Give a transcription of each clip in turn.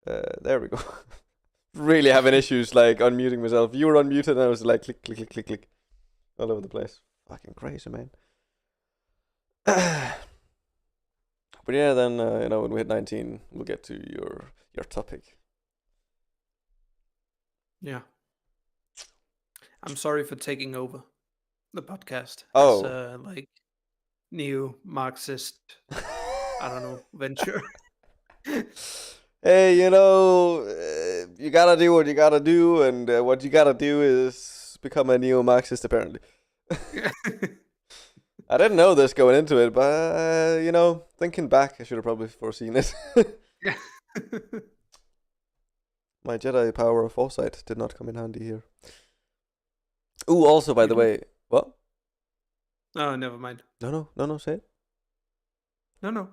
There we go. Really having issues like unmuting myself. You were unmuted and I was like click, click, click, click, click. All over the place. Fucking crazy, man. But yeah, then, when we hit 19, we'll get to your topic. Yeah. I'm sorry for taking over the podcast as Oh. like neo-Marxist, I don't know, venture. Hey, you gotta do what you gotta do, and what you gotta do is become a neo-Marxist, apparently. I didn't know this going into it, but, thinking back, I should have probably foreseen it. My Jedi power of foresight did not come in handy here. Ooh, also, by the way, what? Oh, never mind. No, say it. No.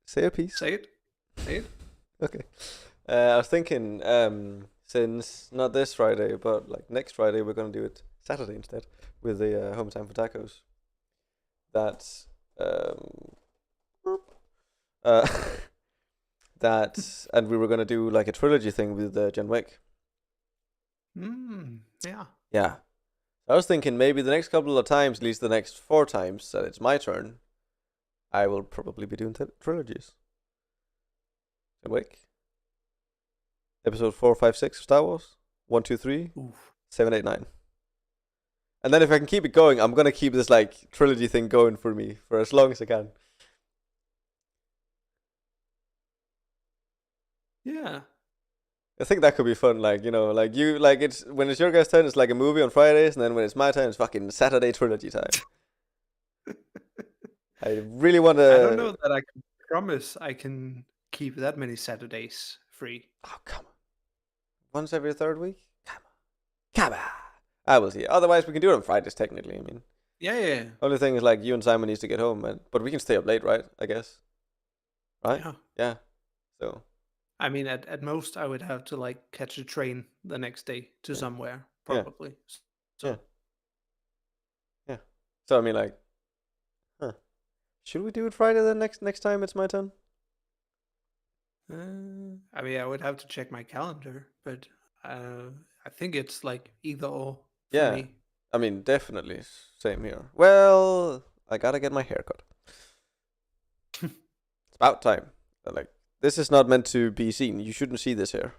Say a piece. Say it. Okay. I was thinking, since not this Friday, but like next Friday, we're gonna do it Saturday instead with the Home Time for Tacos. That's uh, and we were gonna do like a trilogy thing with John Wick. Yeah. Yeah. I was thinking maybe the next couple of times, at least the next 4 times that it's my turn, I will probably be doing trilogies. John Wick. Episode 4, 5, 6 of Star Wars. 1, 2, 3. Oof. 7, 8, 9. And then if I can keep it going, I'm gonna keep this like trilogy thing going for me for as long as I can. Yeah. I think that could be fun. Like it's when it's your guys' turn, it's like a movie on Fridays, and then when it's my turn, it's fucking Saturday trilogy time. I really want to. I don't know that I can promise I can keep that many Saturdays free. Oh, come on. Once every 3rd week? Come on. I will see. Otherwise, we can do it on Fridays, technically. I mean, Yeah. only thing is, like, you and Simon needs to get home, but we can stay up late, right? I guess. Right? Yeah. So. I mean, at most, I would have to like catch a train the next day to somewhere, Yeah. probably. So. Yeah. So I mean, like, should we do it Friday then? Next time it's my turn. I mean, I would have to check my calendar, but I think it's like either or for me. I mean, definitely same here. Well, I gotta get my hair cut. It's about time. Like, this is not meant to be seen. You shouldn't see this hair.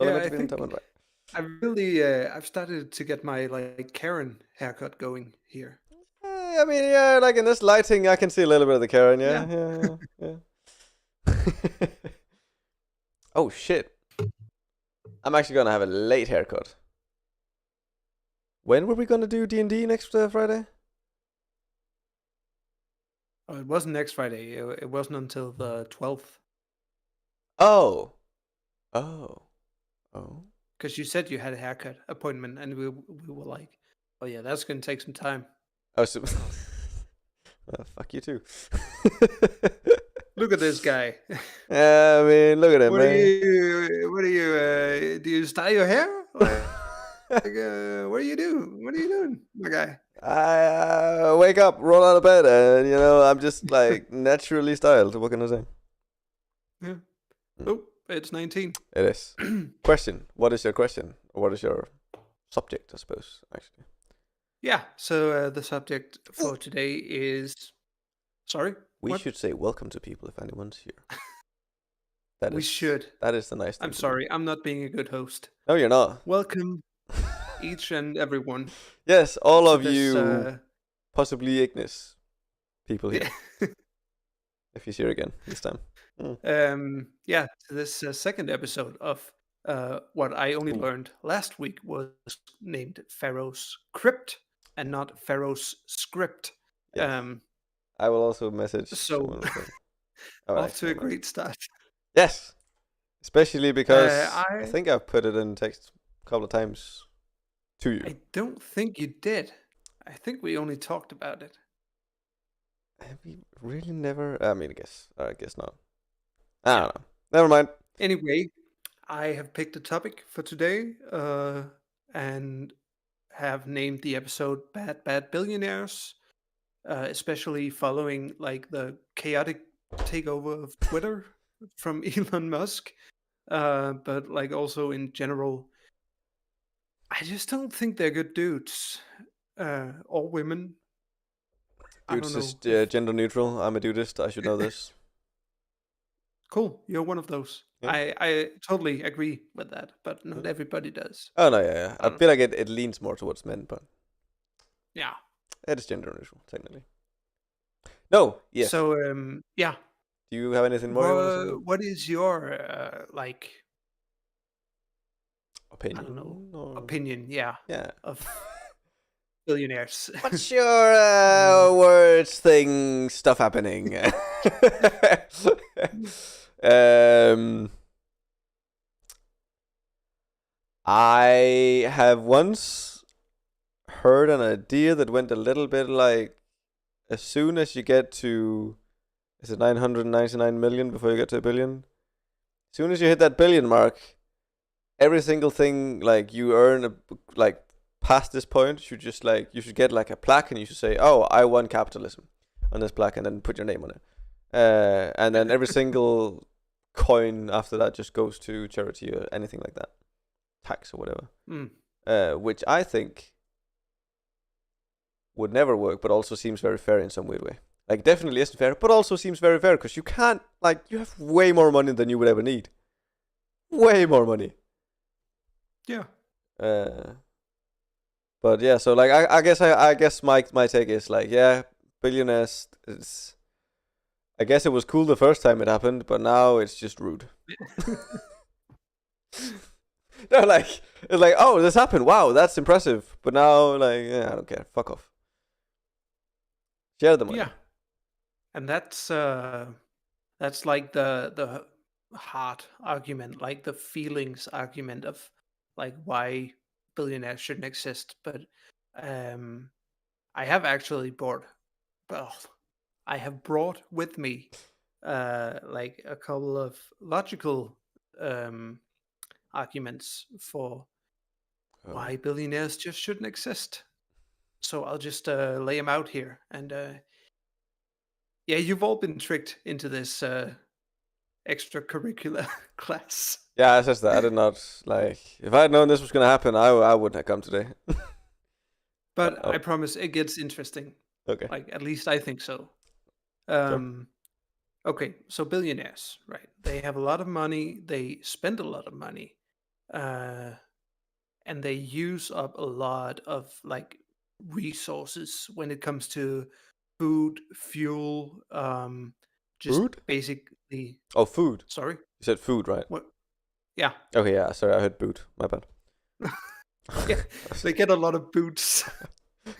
I think I've started to get my like Karen haircut going here. I mean, yeah, like in this lighting, I can see a little bit of the Karen. Yeah. Oh shit! I'm actually gonna have a late haircut. When were we gonna do D&D next Friday? Oh, it wasn't next Friday. It wasn't until the 12th. Oh. Because you said you had a haircut appointment, and we were like, "Oh yeah, that's gonna take some time." Oh, so fuck you too. Look at this guy. Yeah, I mean, look at him, man. Do you style your hair? What do you do? What are you doing, my guy? I wake up, roll out of bed, and I'm just like naturally styled. What can I say? Yeah. Oh, it's 19. It is. Question. What is your question? Or what is your subject, I suppose, actually? Yeah, so the subject for today is... Sorry? We should say welcome to people if anyone's here. We should. That is the nice thing. I'm sorry, I'm not being a good host. No, you're not. Welcome, each and everyone. Yes, all of you, possibly Ignis people here. If he's here again this time. Yeah, this second episode of what I only learned last week was named Pharoes Crypt and not Pharoes Script. Yeah. I will also message so off to a great start. Yes, especially because I think I've put it in text a couple of times to you. I don't think you did. I think we only talked about it. Have we really never? I mean, I guess not. I don't know. Never mind. Anyway, I have picked a topic for today, and have named the episode "Bad Billionaires," especially following like the chaotic takeover of Twitter from Elon Musk, but like also in general, I just don't think they're good dudes or women. I don't Dude's is know if gender neutral. I'm a dudist. I should know this. cool. You're one of those. Yeah. I totally agree with that, but not Mm. everybody does. Oh no, yeah. I I don't feel like it leans more towards men, but Yeah. it is gender neutral technically. No, yes. So yeah. Do you have anything more you want to say? What is your like I don't know Opinion or opinion? Yeah, yeah. of billionaires. What's your um, words thing stuff happening? um, I have once heard an idea that went a little bit like as soon as you get to is it 999 million before you get to a billion? As soon as you hit that billion mark, every single thing like you earn like past this point should just like you should get like a plaque and you should say, "Oh, I won capitalism" on this plaque and then put your name on it. And then every single coin after that just goes to charity or anything like that, tax or whatever. Which I think would never work, but also seems very fair in some weird way. Like definitely isn't fair, but also seems very fair because you can't like you have way more money than you would ever need. Way more money. yeah. But yeah, so like I guess my take is like yeah, billionaires. It's I guess it was cool the first time it happened, but now it's just rude. No, like it's like oh this happened. Wow, that's impressive. But now like yeah, I don't care. Fuck off. Share the money. Yeah, and that's like the hard argument, like the feelings argument of like why billionaires shouldn't exist. But um, I have actually brought well, I have brought with me like a couple of logical um arguments for Oh. why billionaires just shouldn't exist. So I'll just lay them out here. And yeah, you've all been tricked into this extracurricular class. Yeah, it's just that I did not like. If I had known this was gonna happen, I wouldn't have come today. But I Oh, promise it gets interesting. okay. Like, at least I think so. Sure. Um, okay, so billionaires, right? They have a lot of money, they spend a lot of money, uh, and they use up a lot of like resources when it comes to food, fuel, just Food? basically. Oh, food. Sorry, You said food, right? what? Yeah, Okay, yeah. Sorry, I heard boot. My bad. yeah, they get a lot of boots,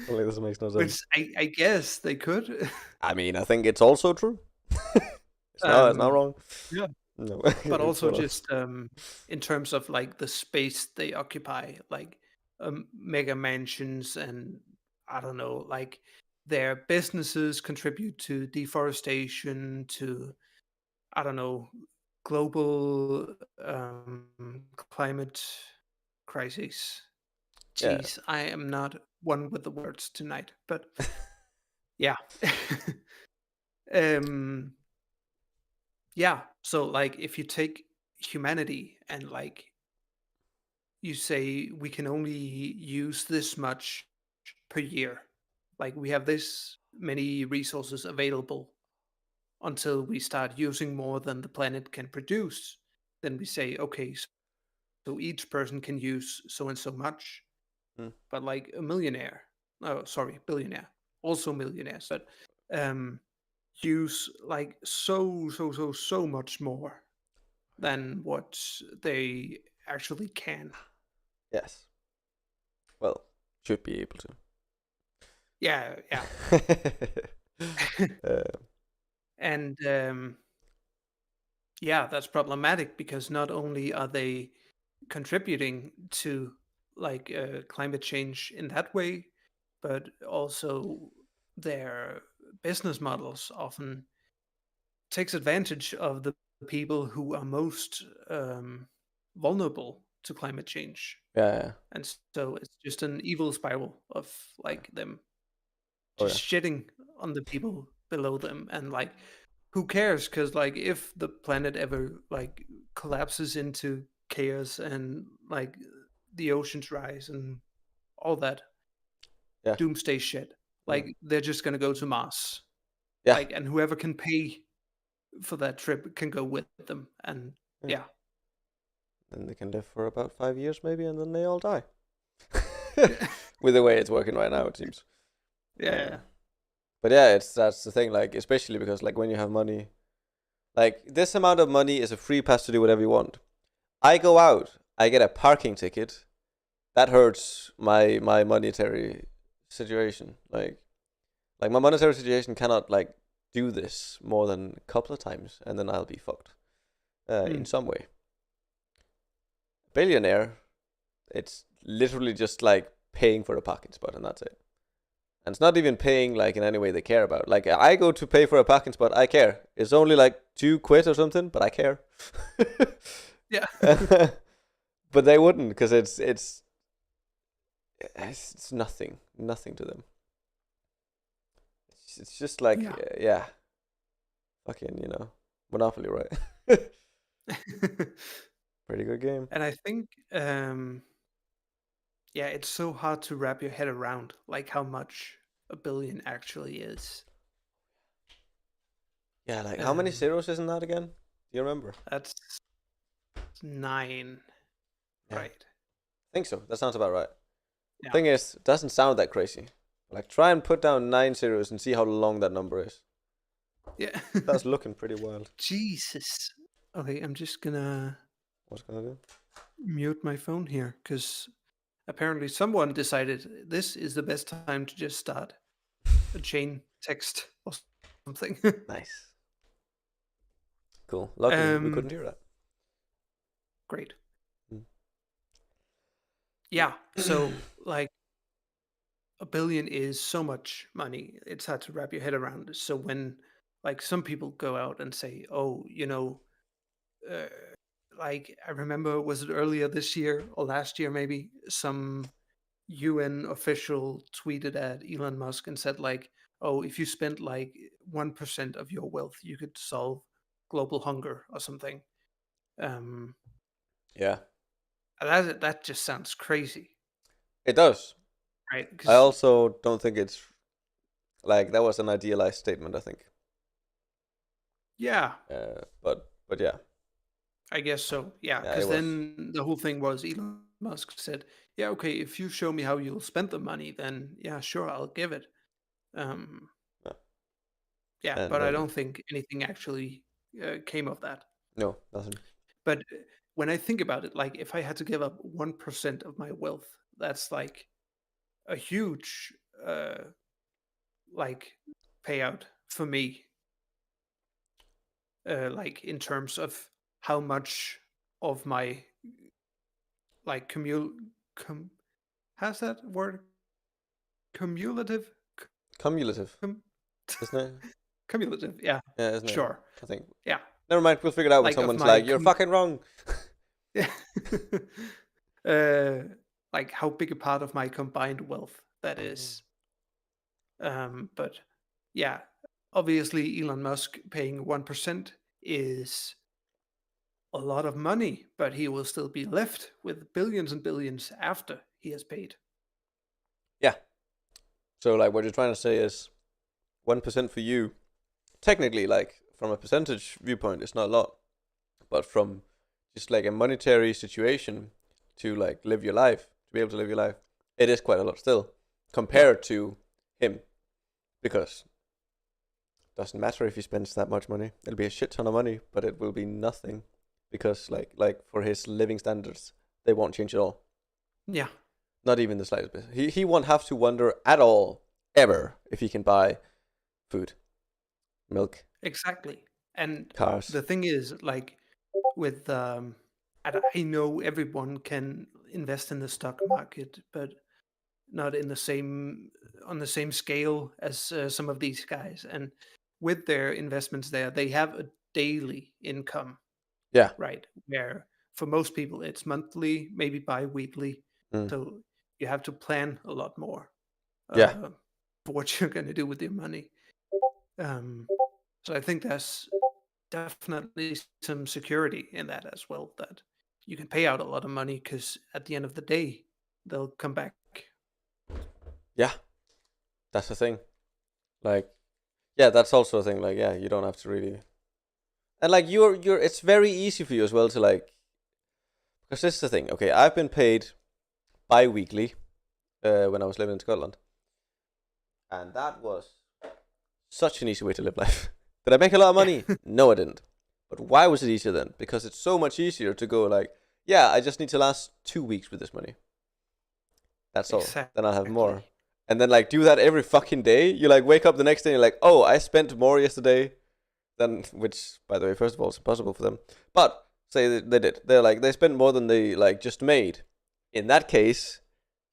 Like this makes no which sense. I guess they could. I mean, I think it's also true. It's not um, wrong. yeah, No, but it's also sort of. just in terms of like the space they occupy, like mega mansions, and I don't know, like their businesses contribute to deforestation, to I don't know, global climate crises. Yeah. Jeez, I am not one with the words tonight, but yeah. um yeah, so like if you take humanity and like you say we can only use this much per year, like we have this many resources available until we start using more than the planet can produce, then we say okay, so each person can use so and so much. Mm. But like a millionaire, oh sorry, billionaire, also millionaires, but um use like so much more than what they actually can. Yes. Well, should be able Yeah, yeah. to. uh, And yeah, that's problematic because not only are they contributing to like climate change in that way, but also their business models often takes advantage of the people who are most vulnerable to climate change. yeah. And so it's just an evil spiral of Yeah. like them Oh just yeah. shitting on the people below them and like who cares? Because like, if the planet ever like collapses into chaos and like the oceans rise and all that Yeah, doomsday shit, yeah, like they're just gonna go to Mars. yeah, Like, and whoever can pay for that trip can go with them. And yeah. yeah, Then they can live for about 5 years maybe, and then they all die. yeah, With the way it's working right now, it seems. yeah. But yeah, that's the thing. Like, especially because like when you have money, like this amount of money is a free pass to do whatever you want. I go out, I get a parking ticket. That hurts my monetary situation. Like my monetary situation cannot like do this more than a couple of times, and then I'll be fucked in Mm. some way. Billionaire, it's literally just like paying for a parking spot, and that's it. And it's not even paying like in any way they care about. Like I go to pay for a parking spot, I care. It's only like 2 quid or something, but I care. Yeah. But they wouldn't, because it's nothing to them. It's just like Yeah. yeah, fucking Monopoly, right? Pretty good game. And I think, yeah, it's so hard to wrap your head around, like how much a billion actually is. Yeah, like how many Um, zeros isn't that again? Do you remember? that's 9, Yeah, I right? think so. That sounds about right. Yeah. Thing is, it doesn't sound that crazy. Like try and put down 9 zeros and see how long that number is. Yeah. That's looking pretty wild. Jesus. Okay, I'm just gonna What's gonna do? mute my phone here because apparently someone decided this is the best time to just start a chain text or something. Nice. Cool. Luckily, we um, couldn't hear that. great. Mm. Yeah. So like a billion is so much money. It's hard to wrap your head around. So when like some people go out and say, "Oh, uh, like I remember, was it earlier this year or last year maybe, some UN official tweeted at Elon Musk and said like, "Oh, if you spent like 1% of your wealth, you could solve global hunger or something." Um, Yeah, that just sounds crazy, it does. right? I Because also don't think it's like that was an idealized statement. I think, yeah, but yeah, I guess so. Yeah, yeah, it because was. then the whole thing was Elon Musk said, "Yeah, okay, if you show me how you'll spend the money, then yeah, sure, I'll give it." Um, Yeah. yeah, And but I then don't think anything actually came of that. no, nothing. But when I think about it, like if I had to give up 1% of my wealth, that's like a huge uh, like payout for me. Like in terms of how much of my like how's that word? Cumulative? Cumulative, cum isn't it? Cumulative, yeah, Yeah, isn't it? sure. I think. Yeah, Never mind. We'll figure it out when like of someone's my like, "You're fucking wrong." yeah. uh, like how big a part of my combined wealth that Oh. is. But yeah, obviously Elon Musk paying 1% is a lot of money, but he will still be left with billions and billions after he has paid. Yeah. So like, what you're trying to say is 1% for you. Technically, like from a percentage viewpoint, it's not a lot, but from just like a monetary situation to like live your life, to be able to live your life, it is quite a lot still Yeah, compared to him, because it doesn't matter if he spends that much money. It'll be a shit ton of money, but it will be nothing because like for his living standards, they won't change at all. yeah, Not even the slightest bit. He won't have to wonder at all ever if he can buy food, milk, exactly. And cars. the thing is, like, with I know everyone can invest in the stock market, but not in the same on the same scale as some of these guys. And with their investments there, they have a daily income, Yeah. right? Where for most people it's monthly, maybe bi-weekly. Mm. So you have to plan a lot more Yeah. uh, for what you're going to do with your money. Um, So I think there's definitely some security in that as well. That you can pay out a lot of money because at the end of the day, they'll come back. Yeah, that's the thing. Like, yeah, that's also a thing. Like, yeah, you don't have to really, and like you're. It's very easy for you as well to like, because this is the thing. Okay, I've been paid bi-weekly when I was living in Scotland, and that was such an easy way to live life. Did I make a lot of Yeah, money? No, I didn't. But why was it easier then? Because it's so much easier to go like, yeah, I just need to last 2 weeks with this money. That's all. Then I'll have more. exactly. And then like do that every fucking day. You like wake up the next day and you're like, oh, I spent more yesterday than, which by the way, first of all, it's impossible for them. But say they did. They're like they spent more than they like just made. In that case,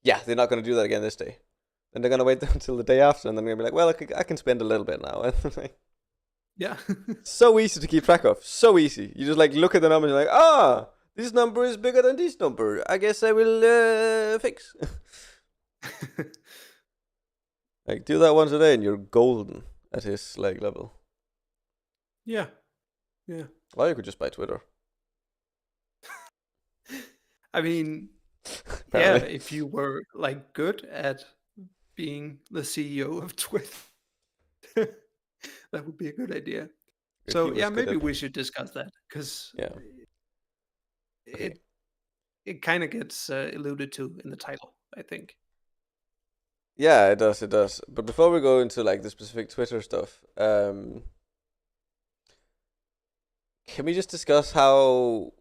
yeah, they're not gonna do that again this day. Then they're gonna wait until the day after, and then they're gonna be like, well, I can spend a little bit now. Yeah, So easy to keep track of. So easy. You just like look at the numbers and you're like, ah, this number is bigger than this number. I guess I will fix. Like do that once a day and you're golden at his like level. yeah, yeah. Well, you could just buy Twitter. I mean, yeah. Apparently, If you were like good at being the CEO of Twitter, that would be a good idea. if he So was yeah, good maybe at we should discuss that because yeah. Okay. it it kind of gets alluded to in the title, I think. Yeah, it does. It does. But before we go into like the specific Twitter stuff, can we just discuss how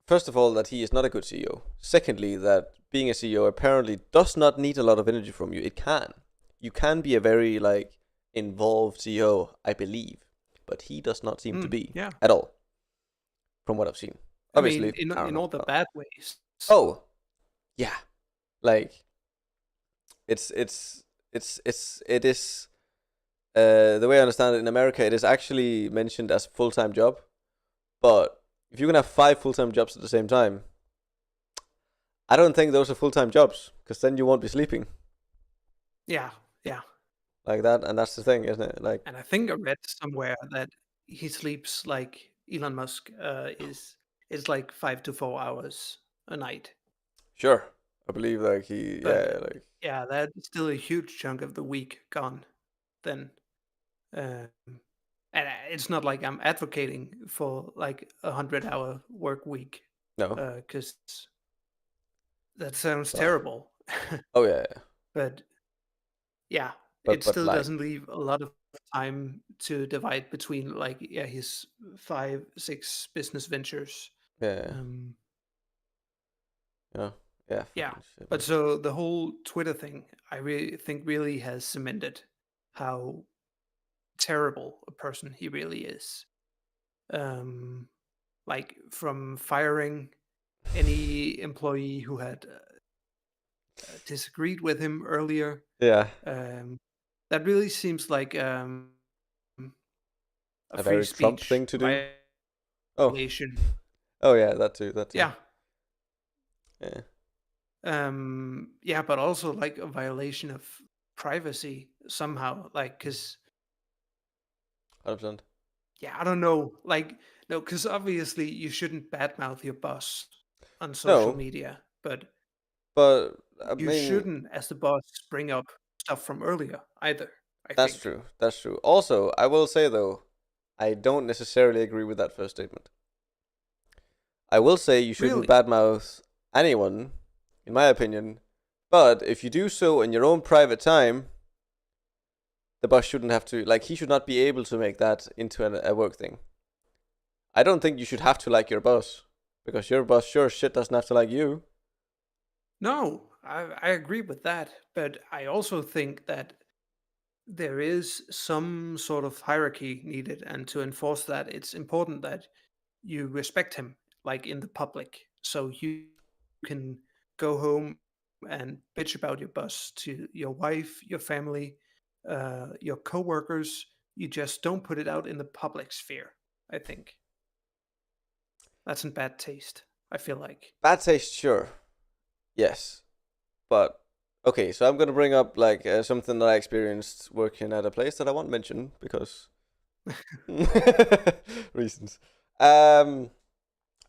first of all, that he is not a good CEO. Secondly, that being a CEO apparently does not need a lot of energy from you. It can. You can be a very like involved CEO, I believe, but he does not seem to be Yeah, at all, from what I've seen. I mean, Obviously, I don't in know. all the bad ways. Oh, yeah. Like it is. The way I understand it in America, it is actually mentioned as a full-time job. But if you can have 5 full-time jobs at the same time, I don't think those are full-time jobs because then you won't be sleeping Yeah, yeah. like that, and that's the thing, isn't it? Like, And I think I read somewhere that he sleeps like Elon Musk is like 5 to 4 hours a night. sure, I believe like he, But yeah, like, yeah, that's still a huge chunk of the week gone. Then, um, and it's not like I'm advocating for like 100-hour work week, no, because that sounds well, terrible. oh yeah, yeah. But yeah, it But still like, doesn't leave a lot of time to divide between like yeah his 5 6 business ventures. yeah, Um, yeah, yeah, yeah, fucking shit, but man. so the whole Twitter thing, I really think really has cemented how terrible a person he really is. Um, like from firing any employee who had disagreed with him earlier. Yeah, Um, that really seems like a a free very Trump speech thing to do. Oh, violation. oh yeah, that too, that too. Yeah. Yeah, Yeah, but also like a violation of privacy somehow. Like, cause 100%. yeah, I don't know. Like, no, cause obviously you shouldn't badmouth your boss on social No, media, but but I you mean, shouldn't, as the boss, bring up stuff from earlier either. I that's think. true. That's true. Also, I will say though, I don't necessarily agree with that first statement. I will say you shouldn't Really? badmouth anyone, in my opinion. But if you do so in your own private time, the boss shouldn't have to, like, he should not be able to make that into a work thing. I don't think you should have to like your boss, because your boss sure shit doesn't have to like you. No, I agree with that, but I also think that there is some sort of hierarchy needed, and to enforce that, it's important that you respect him, like in the public, so you can go home and bitch about your boss to your wife, your family, your coworkers. You just don't put it out in the public sphere. I think that's in bad taste. I feel like. Bad taste, sure. Yes. But, okay, so I'm going to bring up, like, something that I experienced working at a place that I won't mention, because Reasons. Um,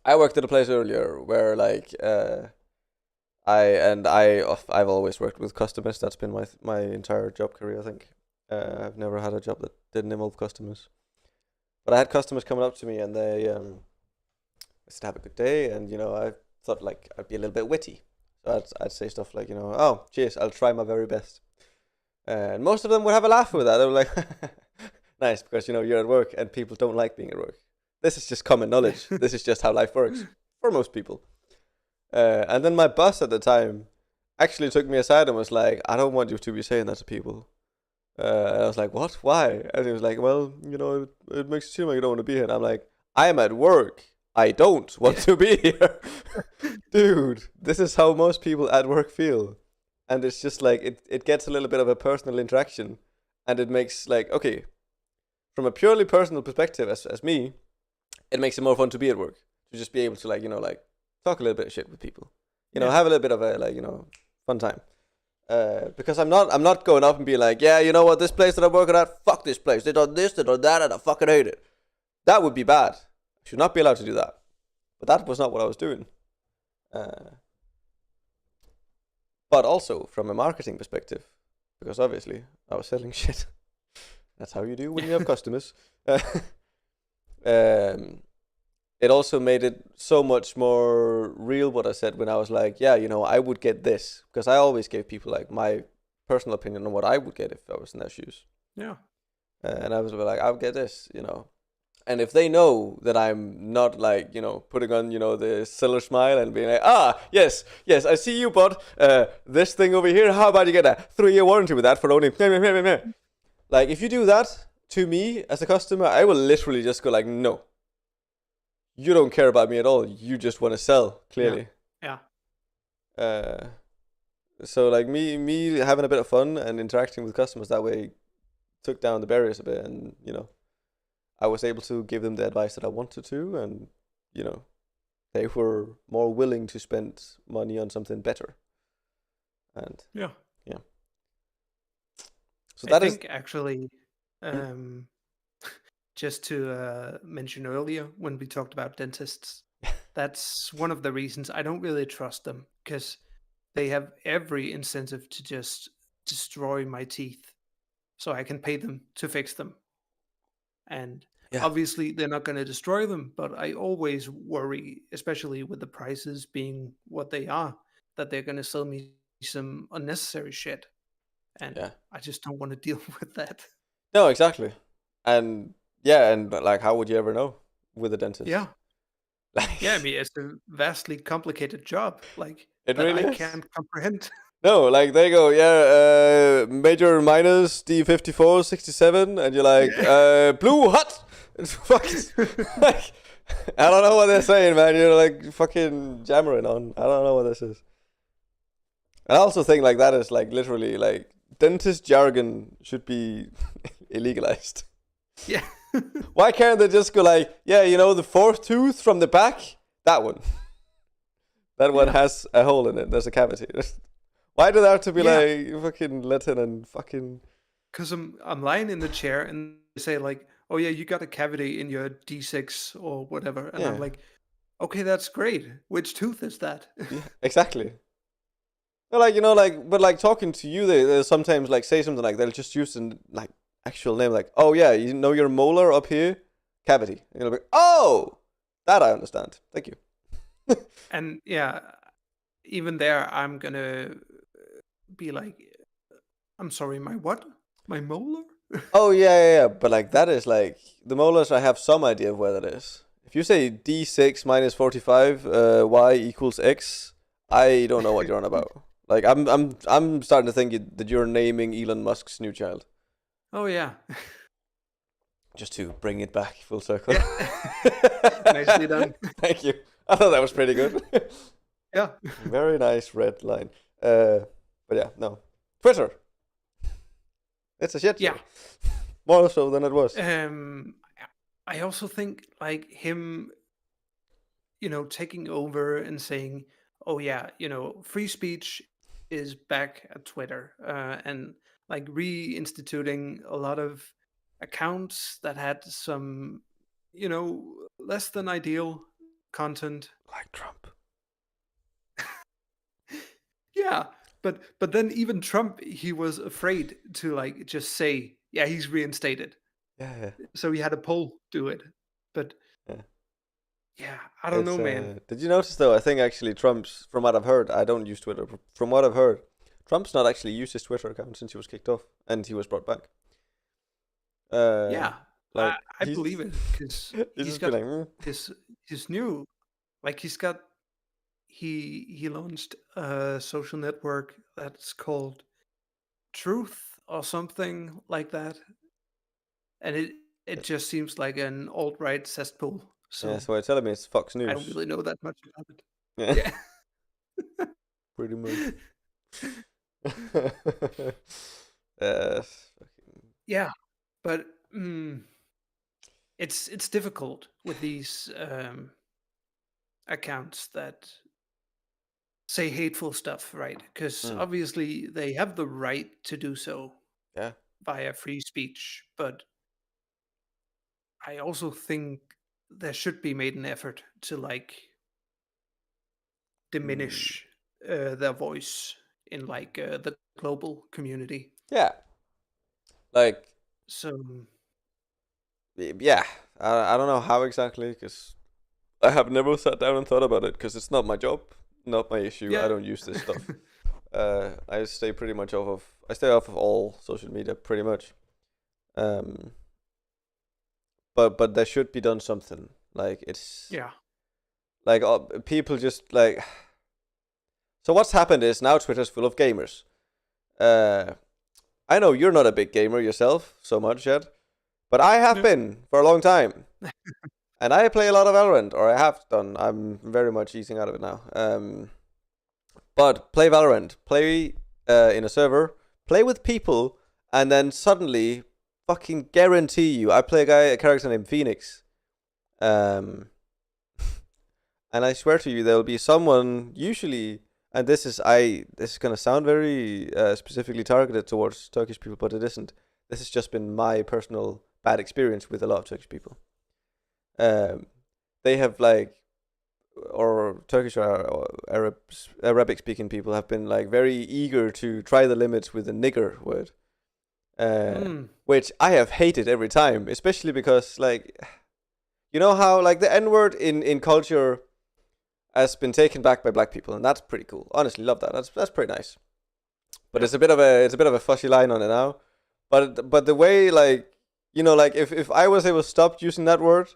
I worked at a place earlier where like I've always worked with customers. That's been my entire job career, I think. I've never had a job that didn't involve customers. But I had customers coming up to me and they said have a good day, and I thought like I'd be a little bit witty. So I'd say stuff like, oh, cheers, I'll try my very best. And most of them would have a laugh with that. They were like, nice, because you're at work and people don't like being at work. This is just common knowledge. This is just how life works for most people. And then my boss at the time actually took me aside and was like, I don't want you to be saying that to people. And I was like, what? Why? And he was like, well, it makes it seem like you don't want to be here. And I'm like, I'm at work. I don't want to be here. Dude, this is how most people at work feel. And it's just like, it gets a little bit of a personal interaction. And it makes like, okay, from a purely personal perspective, as me, it makes it more fun to be at work. To just be able to like, talk a little bit of shit with people. Have a little bit of a like, fun time. Because I'm not going up and being like, yeah, you know what, this place that I'm working at, fuck this place. They done this, they done that, and I fucking hate it. That would be bad. I should not be allowed to do that. But that was not what I was doing. But also from a marketing perspective, because obviously I was selling shit. That's how you do when you have customers. It also made it so much more real what I said when I was like, yeah, I would get this. Because I always gave people like my personal opinion on what I would get if I was in their shoes. Yeah. And I was like, I would get this, And if they know that I'm not like, putting on, the silver smile and being like, yes, I see you, bud. This thing over here, how about you get a 3-year warranty with that for only... Like, if you do that to me as a customer, I will literally just go like, no. You don't care about me at all. You just want to sell, clearly. Yeah. So like me having a bit of fun and interacting with customers that way took down the barriers a bit, and I was able to give them the advice that I wanted to, and they were more willing to spend money on something better. And yeah. So I that is think actually, just to mention earlier when we talked about dentists, that's one of the reasons I don't really trust them, because they have every incentive to just destroy my teeth so I can pay them to fix them. And yeah. obviously, they're not going to destroy them, but I always worry, especially with the prices being what they are, that they're going to sell me some unnecessary shit. And Yeah. I just don't want to deal with that. No, exactly. And yeah, and like, how would you ever know with a dentist? Yeah. Like, Yeah, I mean, it's a vastly complicated job, like, it that really I is. can't comprehend. No, like they go, yeah, major minus D54 67, and you're like, Yeah. blue hot. It's fucking like, I don't know what they're saying, man. You're like fucking jammering on. I don't know what this is. And I also think like that is like literally like dentist jargon should be illegalized. Yeah. Why can't they just go like, yeah, the fourth tooth from the back, that one. That one has a hole in it. There's a cavity. Why do they have to be like fucking Latin and fucking? Because I'm lying in the chair and they say like, "Oh yeah, you got a cavity in your D6 or whatever," and I'm Yeah, like, "Okay, that's great. Which tooth is that?" yeah, exactly. But like but like talking to you, they sometimes like say something like they'll just use an like actual name, like, oh yeah, your molar up here, cavity, and you'll be, oh, that I understand. Thank you. And yeah, even there, I'm gonna be like, "I'm sorry, my what? My molar?" Oh yeah. But like that is like the molars. I have some idea of where that is. If you say D6 minus 45, y equals x, I don't know what you're on about. Like I'm starting to think that you're naming Elon Musk's new child. Oh yeah. Just to bring it back full circle. Yeah. Nicely done. Thank you. I thought that was pretty good. Yeah. Very nice red line. But yeah, no. Twitter. It's a shit show. Yeah. More so than it was. I also think like him, taking over and saying, "Oh yeah, free speech is back at Twitter," and like reinstituting a lot of accounts that had some, less than ideal content. Like Trump. Yeah, but then even Trump, he was afraid to like just say, yeah, he's reinstated. Yeah, yeah, So he had a poll do it. But yeah. yeah, I don't It's know, man. did you notice though? I think actually Trump's, from what I've heard, I don't use Twitter. From what I've heard, Trump's not actually used his Twitter account since he was kicked off and he was brought back. Uh, Yeah, I, like I believe he's it because he's he's just been got like, "Mm." his his new like he launched a social network that's called Truth or something like that, and it just seems like an alt right cesspool. Yeah. So So I tell him it's Fox I don't News. really know that much about it. Yeah, Yeah. pretty much. Yes. Yeah, but it's difficult with these accounts that say hateful stuff, right? Because Mm, obviously they have the right to do so yeah. via free speech, but I also think there should be made an effort to like Mm, diminish their voice in like the global community. yeah. Like, So yeah. I don't know how exactly because I have never sat down and thought about it because it's not my job, not my issue. I yeah, don't use this stuff. I stay pretty much off of. I stay off of all social media pretty much. Um, but there should be done something. Like it's yeah, like people just like. So what's happened is now Twitter's full of gamers. Uh, I know you're not a big gamer yourself so much yet, but I have no, been for a long time, and I play a lot of Valorant, or I have done. I'm very much easing out of it now. But play Valorant, play in a server, play with people, and then suddenly, fucking guarantee you, I play a character named Phoenix. Um, and I swear to you, there will be someone usually, and this is gonna sound very specifically targeted towards Turkish people, but it isn't. This has just been my personal bad experience with a lot of Turkish people. Um, they have like or Turkish or Arabic speaking people have been like very eager to try the limits with the nigger word, mm, which I have hated every time, especially because like you know how like the N word in culture has been taken back by black people, and that's pretty cool. Honestly, love that. That's pretty nice. But yeah, it's a bit of a fuzzy line on it now. But the way like like if I was able to stop using that word,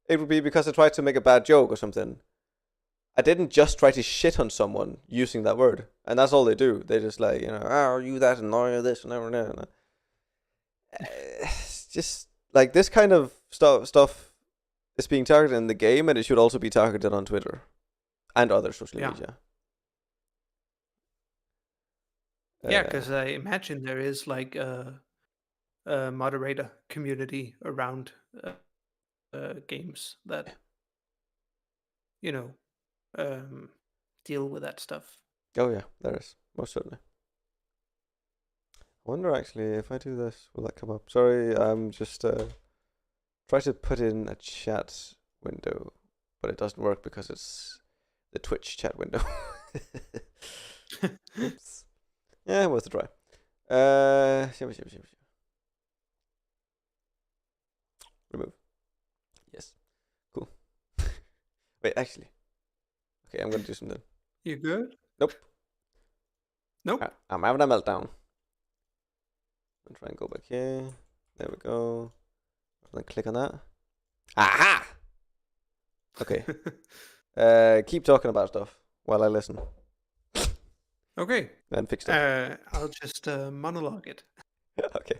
it would be because I tried to make a bad joke or something. I didn't just try to shit on someone using that word, and that's all they do. They just like are you that and are you this and that. Just like this kind of stuff is being targeted in the game, and it should also be targeted on Twitter and other social yeah, media. yeah. Uh, Because I imagine there is like a moderator community around games that you know um, deal with that stuff. oh yeah, there is most certainly. I wonder actually if I do this, will that come up? Sorry, I'm just try to put in a chat window, but it doesn't work because it's the Twitch chat window. Oops. Yeah, worth a try. Remove. Yes. Cool. Wait, actually. Okay, I'm gonna do something. You good? Nope. Nope. I'm having a meltdown. I'm gonna try and go back here. There we go. Then click on that. Aha! Okay. Keep talking about stuff while I listen. Okay. Then fix stuff. I'll just monologue it. Okay.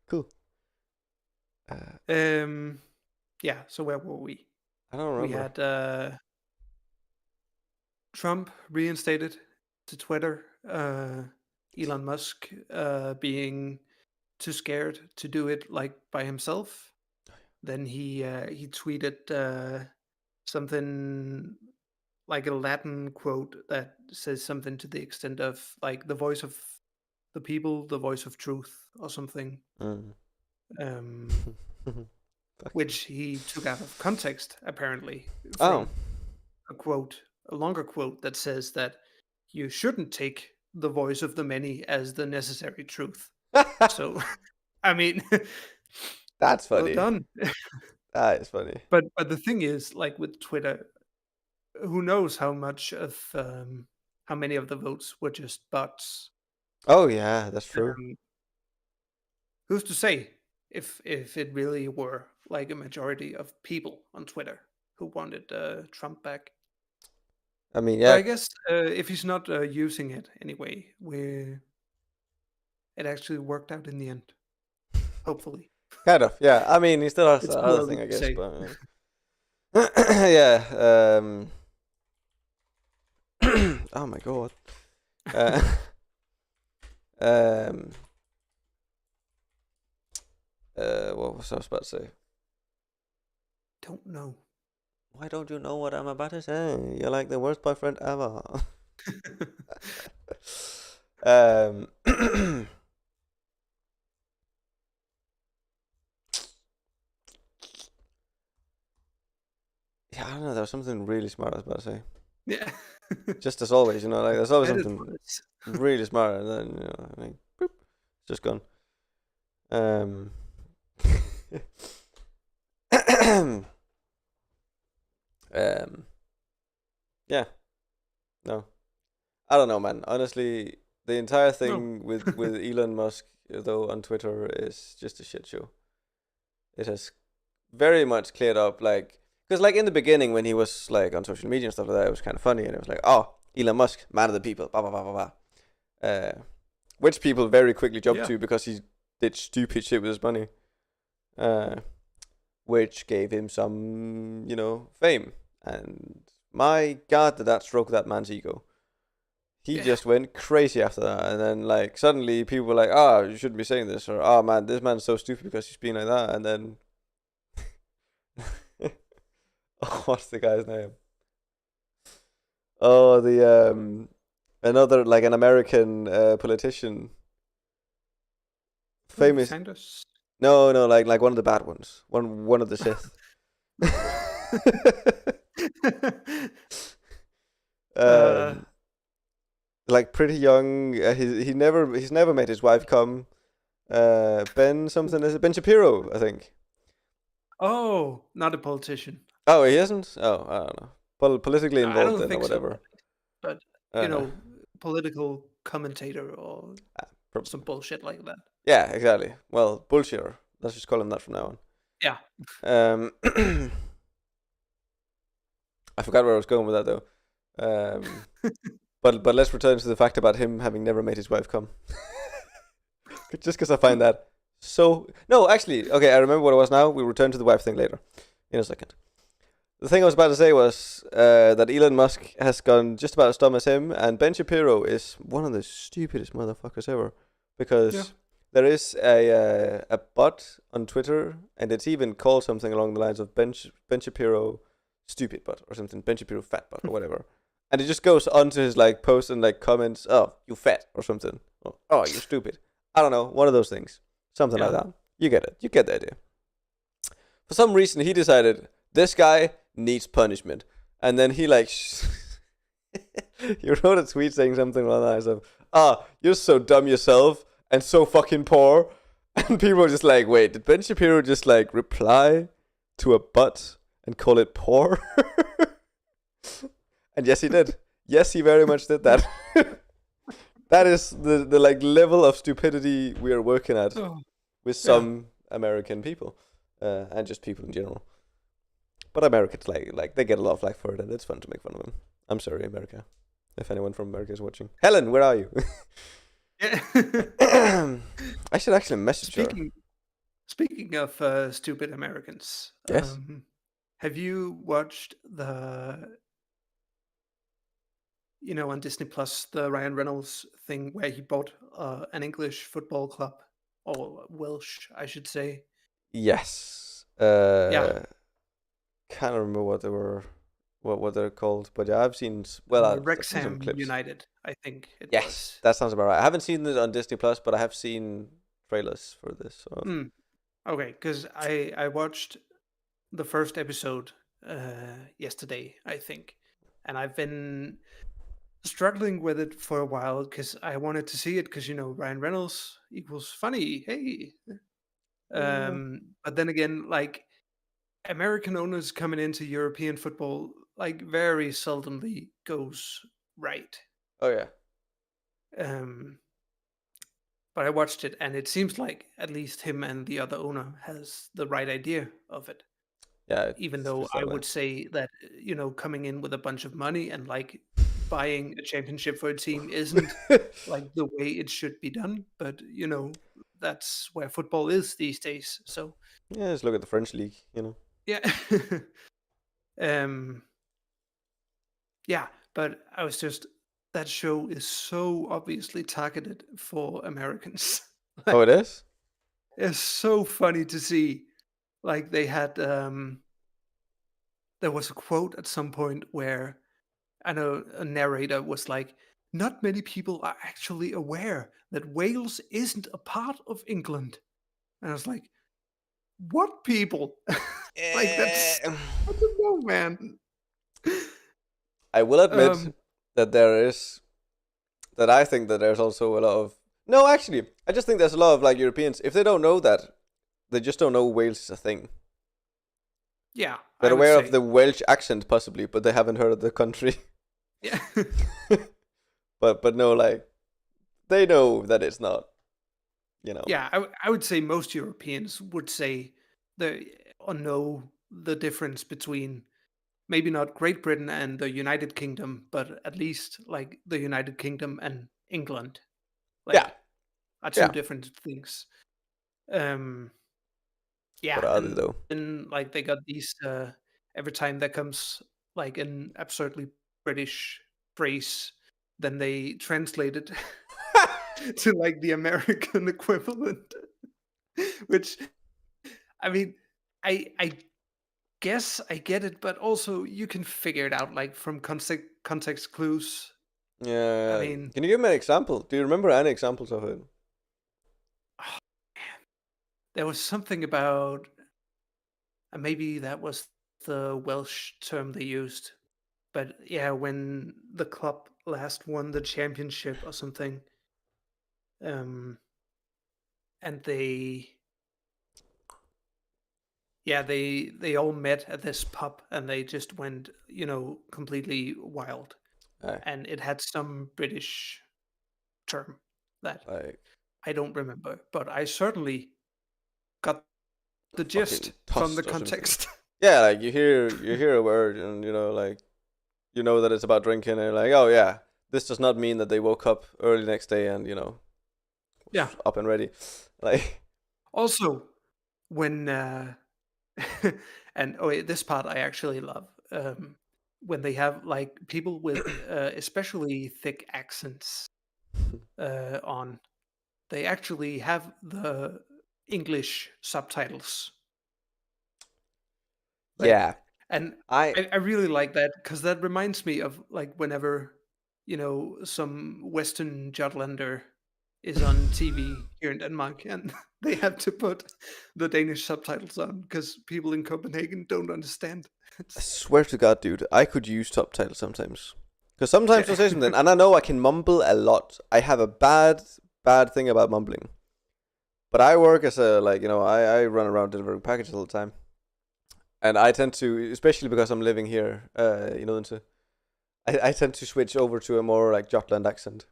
Cool. Uh, Um, yeah. So where were we? I don't We remember. had Trump reinstated to Twitter. Elon Musk being too scared to do it like by himself. Then he tweeted something like a Latin quote that says something to the extent of like the voice of the people, the voice of truth, or something. Mm. um, Fuck. which he took out of context, apparently, Oh. from a quote, a longer quote that says that you shouldn't take the voice of the many as the necessary truth. So, I mean, That's well funny. done. That is funny. But the thing is, like with Twitter, who knows how many of the votes were just bots? Oh yeah, that's true. Um, who's to say if it really were like a majority of people on Twitter who wanted Trump back? I mean, But yeah, I guess if he's not using it anyway, it actually worked out in the end. Hopefully, kind of. Yeah, I mean, he still has it's the too other early thing, I to guess, say. but yeah. Oh my god. Uh, um. What was I about to say? Don't know. Why don't you know what I'm about to say? You're like the worst boyfriend ever. um. Yeah, I don't know. There was something really smart I was about to say. Yeah. Just as always, like there's always Let it something was. really smart, and then like, boop, it's just gone. Um. Yeah. No. I don't know, man. Honestly, the entire No. thing with Elon Musk, though, on Twitter is just a shit show. It has very much cleared up, like, because like in the beginning when he was like on social media and stuff like that, it was kind of funny, and it was like, oh, Elon Musk, man of the people, blah blah blah blah blah. Which people very quickly jumped Yeah. to because he did stupid shit with his money, uh, which gave him some, fame. And my God, did that stroke that man's ego. He Yeah. just went crazy after that, and then like suddenly people were like, "Oh, you shouldn't be saying this," or "Oh man, this man's so stupid because he's being like that," and then, oh, what's the guy's name? Oh, the another like an American politician, Bernie famous. Sanders. No, no, like one of the bad ones, one of the Sith. uh, um, like pretty young. He's never made his wife come. Ben something, is it Ben Shapiro? I think. oh, not a politician. Oh, he isn't. Oh, I don't know. Politically No, I involved don't then or think so. whatever. But Uh, political commentator or some Probably. bullshit like that. Yeah, exactly. Well, bullshitter. Let's just call him that from now Yeah. on. I forgot where I was going with that though. Um, but let's return to the fact about him having never made his wife come. Just because I find that so. No, actually, okay. I remember what it was now. We'll return to the wife thing later, in a second. The thing I was about to say was that Elon Musk has gone just about as dumb as him, and Ben Shapiro is one of the stupidest motherfuckers ever, Yeah. because there is a bot on Twitter, and it's even called something along the lines of Ben Shapiro stupid bot or something, Ben Shapiro fat bot or whatever, and it just goes onto his like posts and like comments, oh you fat or something, or, oh you stupid, I don't know, one of those things, something like Yeah. that. You get it, you get the idea. For some reason, he decided this guy needs punishment, and then he like he wrote a tweet saying something along the lines of, "Ah, you're so dumb yourself and so fucking poor," and people were just like, "Wait, did Ben Shapiro just like reply to a butt and call it poor?" And yes, he did. Yes, he very much did that. That is the like level of stupidity we are working at Oh, with yeah. some American people, and just people in general. But Americans like they get a lot of flack for it, and it's fun to make fun of them. I'm sorry, America. If anyone from America is watching, Helen, where are you? Yeah. I should actually message her. Speaking of stupid Americans, Yes. have you watched on Disney Plus, the Ryan Reynolds thing where he bought an English football club, or Welsh, I should say? Yes. Yeah, Can't remember what they were, what they're called, but yeah, I've seen some Wrexham clips. United, I think it Yes, was. that sounds about right. I haven't seen it on Disney Plus, but I have seen trailers for this. So Mm. Okay, because I watched the first episode yesterday, I think, and I've been struggling with it for a while because I wanted to see it because Ryan Reynolds equals funny. Hey, Yeah. but then again, like American owners coming into European football, like very seldomly goes right. Oh yeah. Um, but I watched it, and it seems like at least him and the other owner has the right idea of it. Yeah, Even it's though just I that way. would say that coming in with a bunch of money and like buying a championship for a team isn't like the way it should be done. But that's where football is these days. So Yeah, just look at the French league. You know. yeah, um, yeah. But I was just that show is so obviously targeted for Americans. Oh, it Like is. it's so funny to see. Like they had there was a quote at some point where I know a narrator was like, not many people are actually aware that Wales isn't a part of England. And I was like, what people? Like that's Eh, I don't know, man. I will admit Um that there is that I think that there's also a lot of no, actually, I just think there's a lot of like Europeans. If they don't know that, they just don't know Wales is a thing. yeah, They're I would aware of say. the Welsh accent possibly, but they haven't heard of the country. Yeah. but no, like they know that it's not. You know. Yeah, I would say most Europeans would say the or know the difference between maybe not Great Britain and the United Kingdom, but at least like the United Kingdom and England, Yeah, like are two yeah. different things. Um, What yeah, are they and though? then like they got these every time there comes like an absurdly British phrase, then they translate it to like the American equivalent, which I mean, I guess I get it, but also you can figure it out like from context clues. I Yeah. mean, Can you give me an example? Do you remember any examples of it? there was something about maybe that was the Welsh term they used. But yeah, when the club last won the championship or something, um, and they all met at this pub and they just went, completely wild. Aye, And it had some British term that like I don't remember, but I certainly got the fucking gist from the tossed or something. context. Yeah, like you hear a word and like you know that it's about drinking and you're like, oh yeah, this does not mean that they woke up early next day and Yeah. was up and ready. Like Also, when and this part I actually love. When they have like people with especially thick accents on, they actually have the English subtitles. Like, yeah, and I I really like that because that reminds me of like whenever some Western Jutlander is on TV here in Denmark, and they have to put the Danish subtitles on because people in Copenhagen don't understand. It's swear to God, dude, I could use subtitles sometimes. Because sometimes yeah, I'll say something, and I know I can mumble a lot. I have a bad thing about mumbling. But I work as a, like, I run around delivering packages all the time. And I tend to, especially because I'm living here, into, I tend to switch over to a more, like, Jutland accent.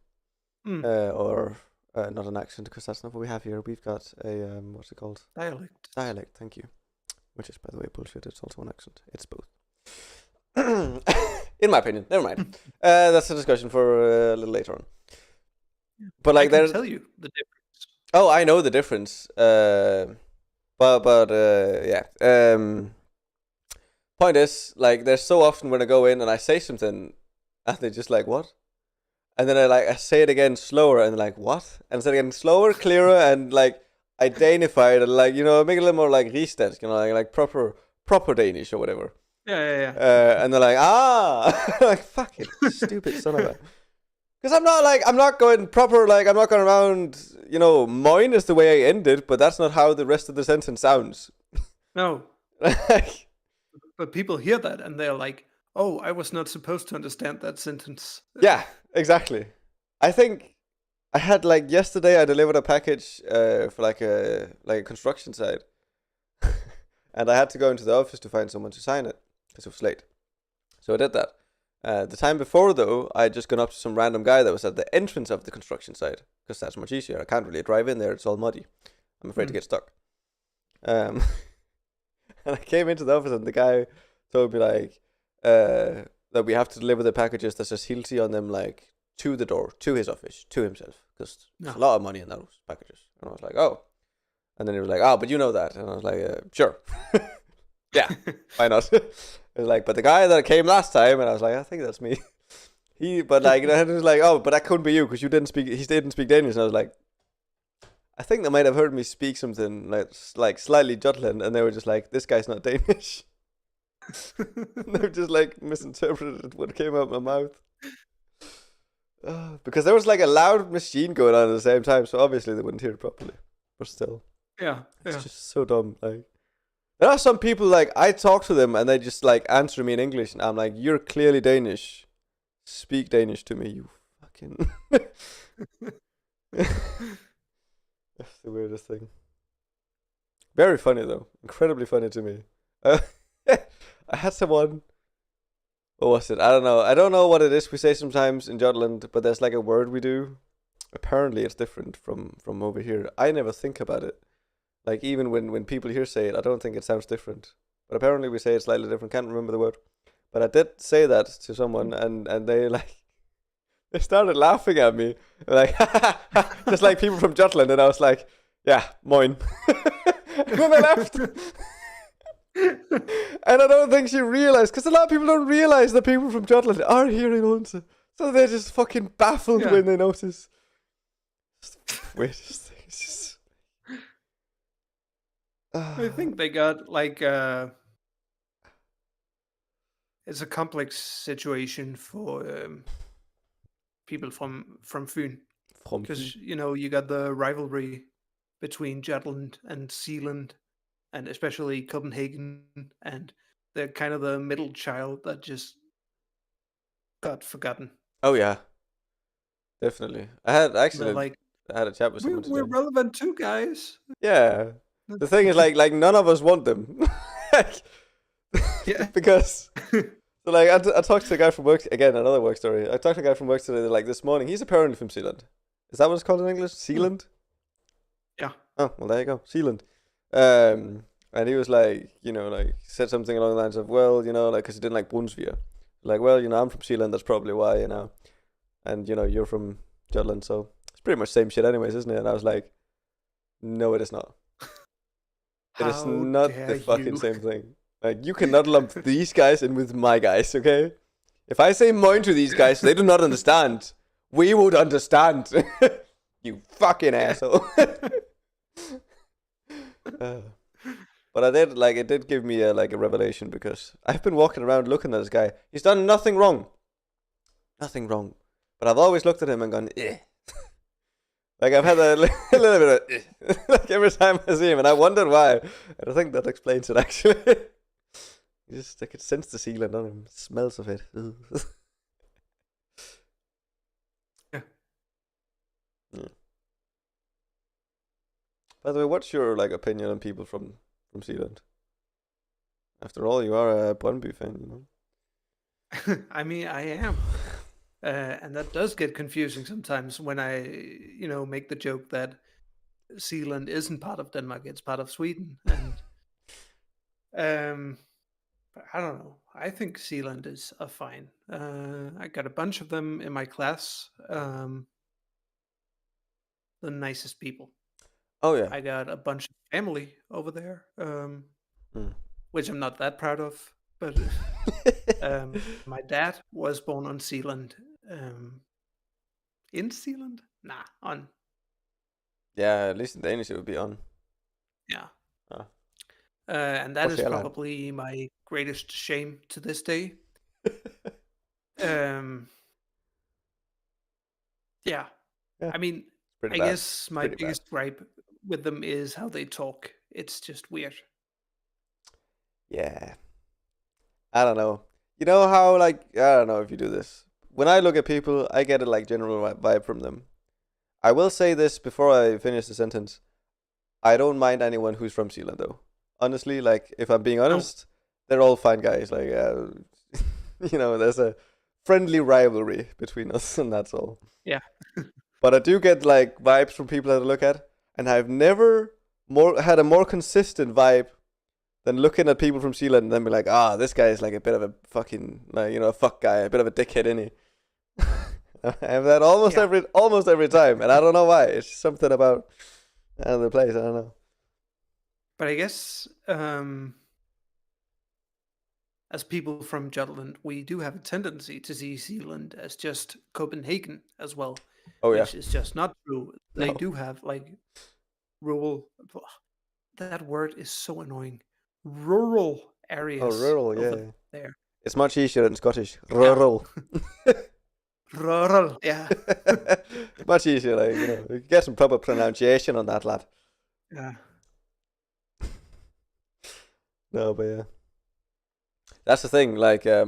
mm, Or not an accent, because that's not what we have here. We've got a, what's it called? dialect. Dialect, thank you. Which is, by the way, bullshit. It's also an accent. It's both. In my opinion. Never mind. That's a discussion for a little later on. But, I like, can there's... tell you the difference. Oh, I know the difference. But yeah. Point is, like, there's so often when I go in and I say something, and they're just like, what? And then I say it again slower, and they're like, what? And say it again slower, clearer, and like I Danify it, and like make it a little more like rigsdansk, like proper Danish or whatever. Yeah, yeah, And they're like, ah, like fuck it, stupid son of a. Because I'm not going proper, like, I'm not going around, mine is the way I ended, but that's not how the rest of the sentence sounds. No, Like, but people hear that and they're like, "Oh, I was not supposed to understand that sentence." yeah, exactly. I think I had, like, yesterday I delivered a package for, like a construction site. And I had to go into the office to find someone to sign it because it was late. So I did that. The time before, though, I had just gone up to some random guy that was at the entrance of the construction site because that's much easier. I can't really drive in there; it's all muddy. I'm afraid to Mm. get stuck. Um, and I came into the office, and the guy told me like that we have to deliver the packages that says Hilti on them, like to the door, to his office, to himself, because there's No. a lot of money in those packages. And I was like, oh. And then he was like, oh, but you know that. And I was like, sure. Yeah, why not? It was like, but the guy that came last time, and I was like, I think that's me. But like, and he was like, oh, but that couldn't be you because he didn't speak Danish. And I was like, I think they might have heard me speak something like slightly Jutland, and they were just like, this guy's not Danish. They just like misinterpreted what came out of my mouth. Because there was like a loud machine going on at the same time, so obviously they wouldn't hear it properly. But still, Yeah, it's yeah. just so dumb. Like, there are some people like I talk to them and they just like answer me in English, and I'm like, "You're clearly Danish. Speak Danish to me, you fucking." That's the weirdest thing. Very funny though, incredibly funny to me. Uh, I had someone. What was it? I don't know. I don't know what it is we say sometimes in Jutland, but there's like a word we do. Apparently, it's different from over here. I never think about it. Like even when people here say it, I don't think it sounds different. But apparently, we say it slightly different. Can't remember the word. But I did say that to someone, and they like they started laughing at me, like just like people from Jutland, and I was like, yeah, moin. And then they left. And I don't think she realized, because a lot of people don't realize that people from Jutland are here in Odense. So they're just fucking baffled Yeah. when they notice. It's the weirdest thing. It's just... I think they got like it's a complex situation for people from Fyn from because you got the rivalry between Jutland and Zealand, and especially Copenhagen, and they're kind of the middle child that just got forgotten. Oh yeah, definitely. I had They're actually like, I had a chat with we're someone we're today. relevant too, guys. Yeah. The thing is, like none of us want them. Like, Yeah. because so like I talked to a guy from work again, another work story. I talked to a guy from work today like this morning. He's apparently from Zealand. Is that what it's called in English? Zealand? Yeah. Oh, well there you go. Zealand. And he was like, like said something along the lines of, well, like because he didn't like Brunsvier. Like, well, I'm from Zealand, that's probably why, and you're from Jutland, so it's pretty much same shit anyways, isn't it? And I was like, no, it is not. It is How not the dare fucking you? same thing. Like, you cannot lump these guys in with my guys, okay? If I say moin to these guys, they do not understand. We would understand. You fucking asshole. Uh, but it did give me a revelation because I've been walking around looking at this guy. He's done nothing wrong. Nothing wrong. But I've always looked at him and gone, eh. Like, I've had a little bit of, eh. Like, every time I see him, and I wondered why. And I think that explains it, actually. I could sense the sealant on him. Smells of it. Yeah. Yeah. By the way, what's your opinion on people from Zealand? After all, you are a Brøndby fan, I mean, I am. And that does get confusing sometimes when I, make the joke that Zealand isn't part of Denmark; it's part of Sweden. And I don't know. I think Zealand is a fine. I got a bunch of them in my class. The nicest people. Oh yeah. I got a bunch of family over there, Mm. which I'm not that proud of. But my dad was born on Zealand. In Zealand? Nah, on. Yeah, at least in Danish it would be on. Yeah. Ah. And that Or is Sjælland. probably my greatest shame to this day. Um, Yeah. Yeah, I mean, pretty I bad. guess my Pretty bad. biggest gripe with them is how they talk. It's just weird. Yeah. I don't know. You know how like I don't know if you do this. When I look at people, I get a like general vibe from them. I will say this before I finish the sentence. I don't mind anyone who's from Zealand though. Honestly, like if I'm being No. honest, they're all fine guys. Like there's a friendly rivalry between us, and that's all. Yeah. But I do get like vibes from people that I look at, and I've never more had a more consistent vibe than looking at people from Zealand and then be like, this guy is like a bit of a fucking like a fuck guy, a bit of a dickhead, innit? I have that Yeah. almost every time, and I don't know why. It's something about the place. I don't know. But I guess as people from Jutland, we do have a tendency to see Zealand as just Copenhagen as well, Oh yeah, which is just not true. They no. do have like rural. That word is so annoying. Rural Oh, areas rural, over yeah. there. It's much easier in Scottish. Yeah. Rural. Rural. Yeah. Much easier, like you get some proper pronunciation on that, lad. Yeah. No, but yeah, that's the thing. Like, I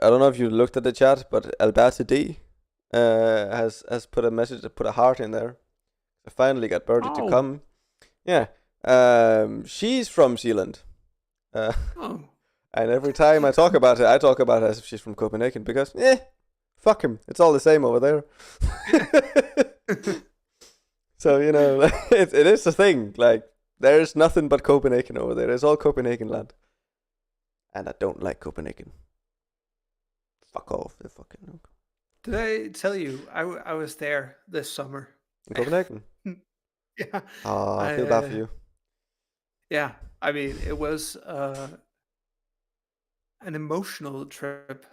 don't know if you looked at the chat, but Alberta D, has put a message, put a heart in there. I finally got Birdie to Oh. come. Yeah, she's from Zealand. Oh. And every time I talk about her, I talk about her as if she's from Copenhagen because, fuck him. It's all the same over there. So, it is a thing. Like, there's nothing but Copenhagen over there. It's all Copenhagen land. And I don't like Copenhagen. Fuck off, the fucking. Did I tell you I was there this summer? In Copenhagen? Yeah. I I feel bad for you. yeah. I mean, it was an emotional trip.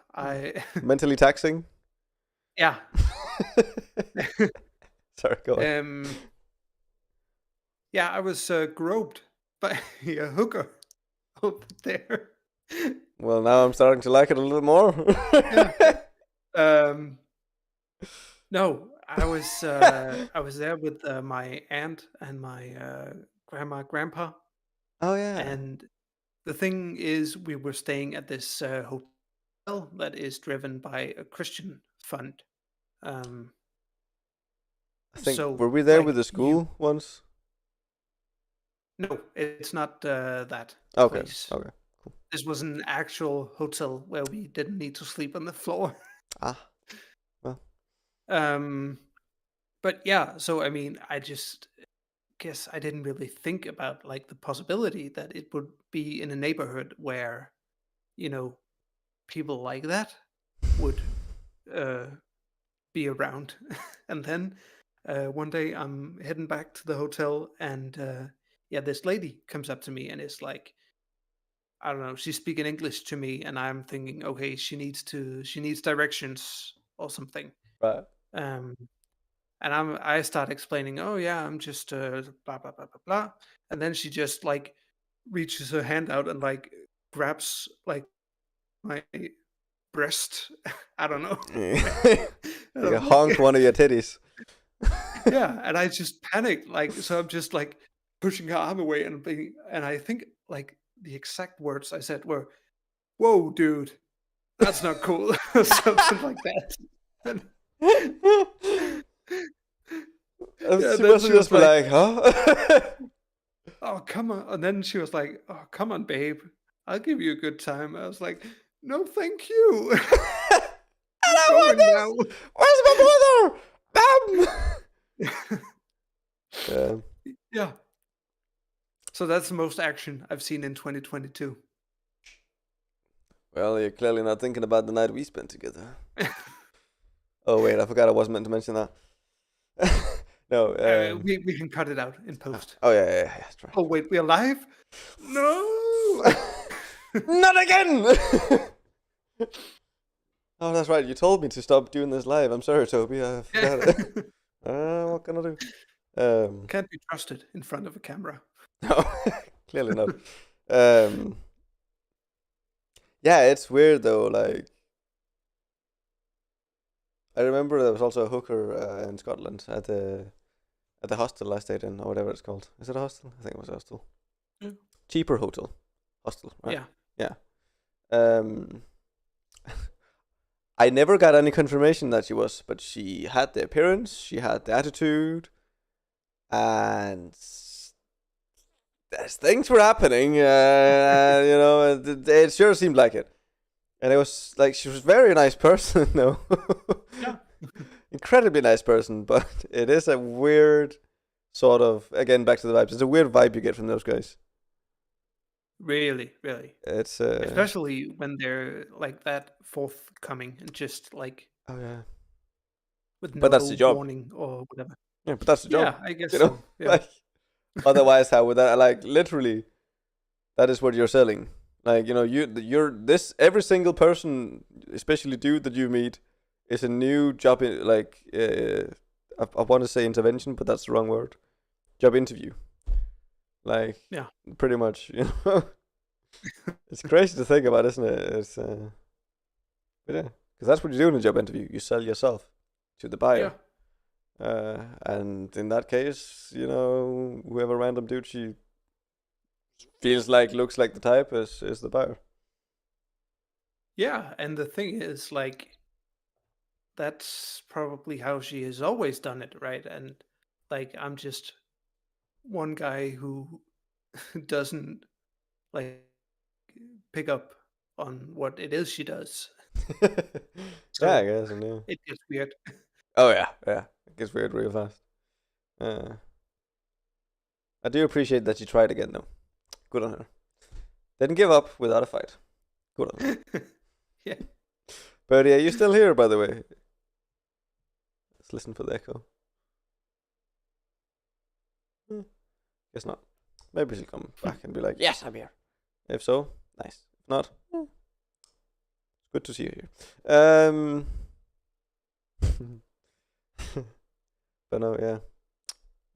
Mentally taxing? Yeah. Sorry, go on. Yeah, I was groped by a hooker over there. Well, now I'm starting to like it a little more. Yeah. Um, no, I was there with my aunt and my grandpa, Oh, yeah. and the thing is, we were staying at this hotel that is driven by a Christian fund. Um, I think, so were we there with like the you, school once? no, it's not that Okay, place. okay. This was an actual hotel where we didn't need to sleep on the floor. Ah, well. Um, but yeah, so I mean, I just guess I didn't really think about like the possibility that it would be in a neighborhood where, you know, people like that would uh, be around. And then one day I'm heading back to the hotel, and yeah, this lady comes up to me and is like, I don't know, she's speaking English to me, and I'm thinking, okay, she needs directions or something. Right. Um, and I start explaining, oh yeah, I'm just blah blah blah blah blah, and then she just like reaches her hand out and like grabs like my breast. I don't know. And Like I'm a honked like, one of your titties. yeah, and I just panicked, like, so I'm just like pushing her arm away and I think like the exact words I said were, "Whoa, dude, that's not cool," or something like that. And yeah, She then must she have just was been like, like, huh? "Oh, come on," and then she was like, "Oh, come on, babe, I'll give you a good time." I was like, "No, thank you. I I'm don't want going now." this! Where's my brother? Bam! Yeah. So that's the most action I've seen in 2022. Well, you're clearly not thinking about the night we spent together. Oh, wait, I forgot I wasn't meant to mention that. No, We can cut it out in post. oh, yeah, that's right. Oh wait, we're live? No. Not again! Oh, that's right. You told me to stop doing this live. I'm sorry, Toby. I forgot it. What can I do? Can't be trusted in front of a camera. No, clearly not. Yeah, it's weird though. Like, I remember there was also a hooker in Scotland at the hostel I stayed in, or whatever it's called. Is it a hostel? I think it was a hostel. Yeah. Cheaper hotel. Hostel, right? Yeah. Yeah. Um, I never got any confirmation that she was, but she had the appearance, she had the attitude, and things were happening. You know, it sure seemed like it. And it was like she was a very nice person, though. Yeah. Incredibly nice person, but it is a weird sort of, again, back to the vibes. It's a weird vibe you get from those guys. Really, really. It's Especially when they're like that forthcoming and just like oh yeah, with but that's the no job. warning or whatever. Yeah, but that's the job. Yeah, I guess You know, so. Yeah. like otherwise, how would that, like, literally? That is what you're selling. Like, you know, you're this every single person, especially dude that you meet, is a new job in, like I want to say intervention, but that's the wrong word. Job interview. Like, Yeah. pretty much, you know. It's crazy to think about, isn't it? It's but yeah, because that's what you do in a job interview. You sell yourself to the Yeah. buyer. And in that case, you know, whoever random dude she feels like looks like the type is the buyer. Yeah, and the thing is like that's probably how she has always done it, right? And like I'm just one guy who doesn't like pick up on what it is she does. Yeah, I So guess, and yeah. it gets weird. Oh yeah, yeah. It gets weird real fast. I do appreciate that she tried again though. Good on her. Didn't give up without a fight. Good on her. Yeah. But yeah, you still here, by the way. Let's listen for the echo. Guess not. Maybe she'll come back and be like, "Yes, I'm here." If so, nice. If not, good to see you here. But no, yeah.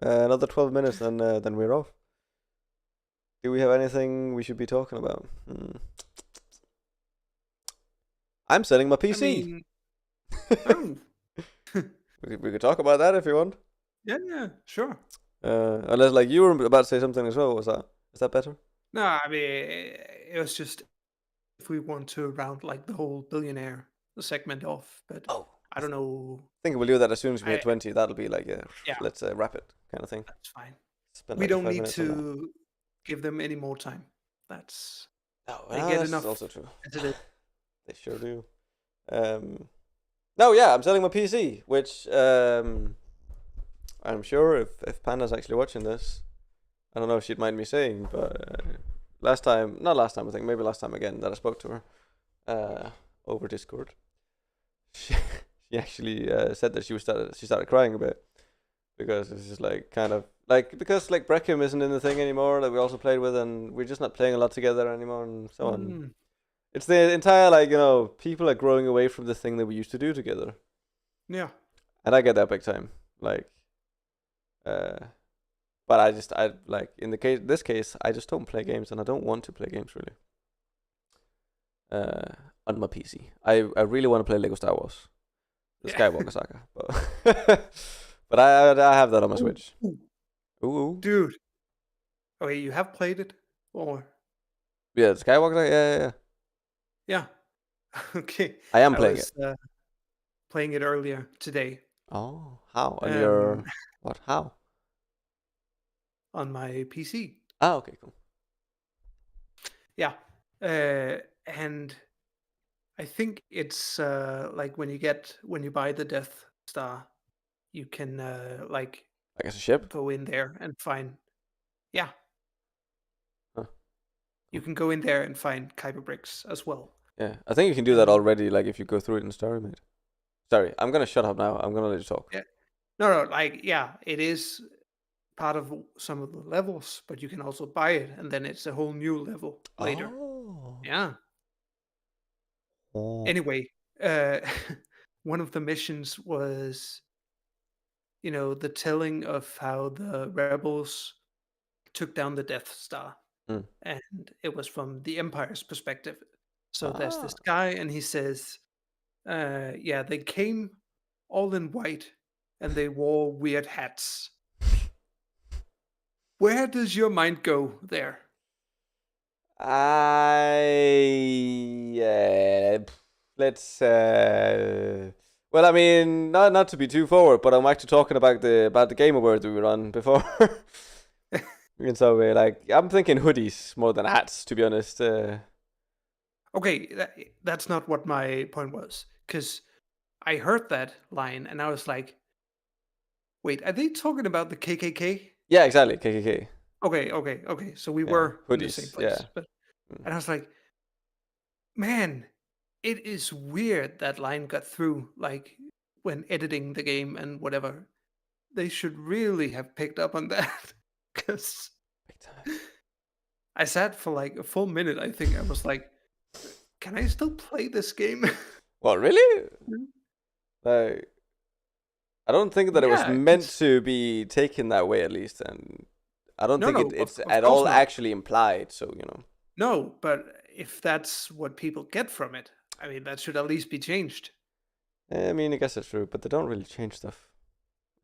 Another 12 minutes, then we're off. Do we have anything we should be talking about? I'm selling my I PC. mean, oh, We could talk about that if you want. yeah, sure. Unless, like, you were about to say something as well. Was that? Is that better? No, I mean, it was just if we want to round like the whole billionaire segment off, but Oh, I don't know. I think we'll do that as soon as we hit I 20. That'll be like, Yeah, let's wrap it kind of thing. that's fine. Spend We like don't 5 need minutes on that. to give them any more time. That's Oh, they well, get that's enough also true. as it is. They sure do. No, yeah, I'm selling my PC, which I'm sure if Panda's actually watching this, I don't know if she'd mind me saying, but not last time, I think, maybe last time again that I spoke to her over Discord, she, she actually said that she started crying a bit because it's just like kind of like because like Breckham isn't in the thing anymore that we also played with, and we're just not playing a lot together anymore and so on. Mm, It's the entire, like, you know, people are growing away from the thing that we used to do together. yeah, And I get that big time. Like, but I like, in this case, I just don't play games and I don't want to play games really. On my PC. I really want to play Lego Star Wars. The yeah. Skywalker Saga. But, but I have that on my Ooh, Switch. ooh, Ooh. dude. Oh, wait, you have played it, or Yeah, the Skywalker Saga, yeah. yeah? Okay, I am I playing it. was playing it earlier today. Oh, how? On Um, your, what, how? on my PC. Ah, okay, cool. Yeah, and I think it's like when you buy the Death Star, you can like I guess a ship? go in there and find. Yeah, Huh. you can go in there and find kyber bricks as well. Yeah, I think you can do that And already, like, if you go through it in Story Mode. Sorry, I'm gonna shut up now. I'm gonna let you talk. yeah, no, like yeah, it is part of some of the levels, but you can also buy it, and then it's a whole new level later. Oh. Yeah. Oh. Anyway, one of the missions was, the telling of how the rebels took down the Death Star, Mm. and it was from the Empire's perspective. So there's this Ah. guy, and he says, "Yeah, they came. all in white, and they wore weird hats. Where does your mind go there? Let's. Well, I mean, not to be too forward, but I'm actually talking about the game award we were on before. And so, like, I'm thinking hoodies more than hats, to be honest. Okay, that's not what my point was. Because I heard that line and I was like, wait, are they talking about the KKK? Yeah, exactly. KKK. Okay. So we Yeah, were in the same hoodies. Yeah. place. But Mm. and I was like, man, it is weird that line got through, like when editing the game and whatever. They should really have picked up on that. Because Big time. I sat for like a full minute, I think. I was like, can I still play this game? Well, really? Like, I don't think that it was Yeah, meant to be taken that way, at least, and I don't think no, it's of at course all not. actually implied. So No, but if that's what people get from it, I mean, that should at least be changed. I mean, I guess that's true, but they don't really change stuff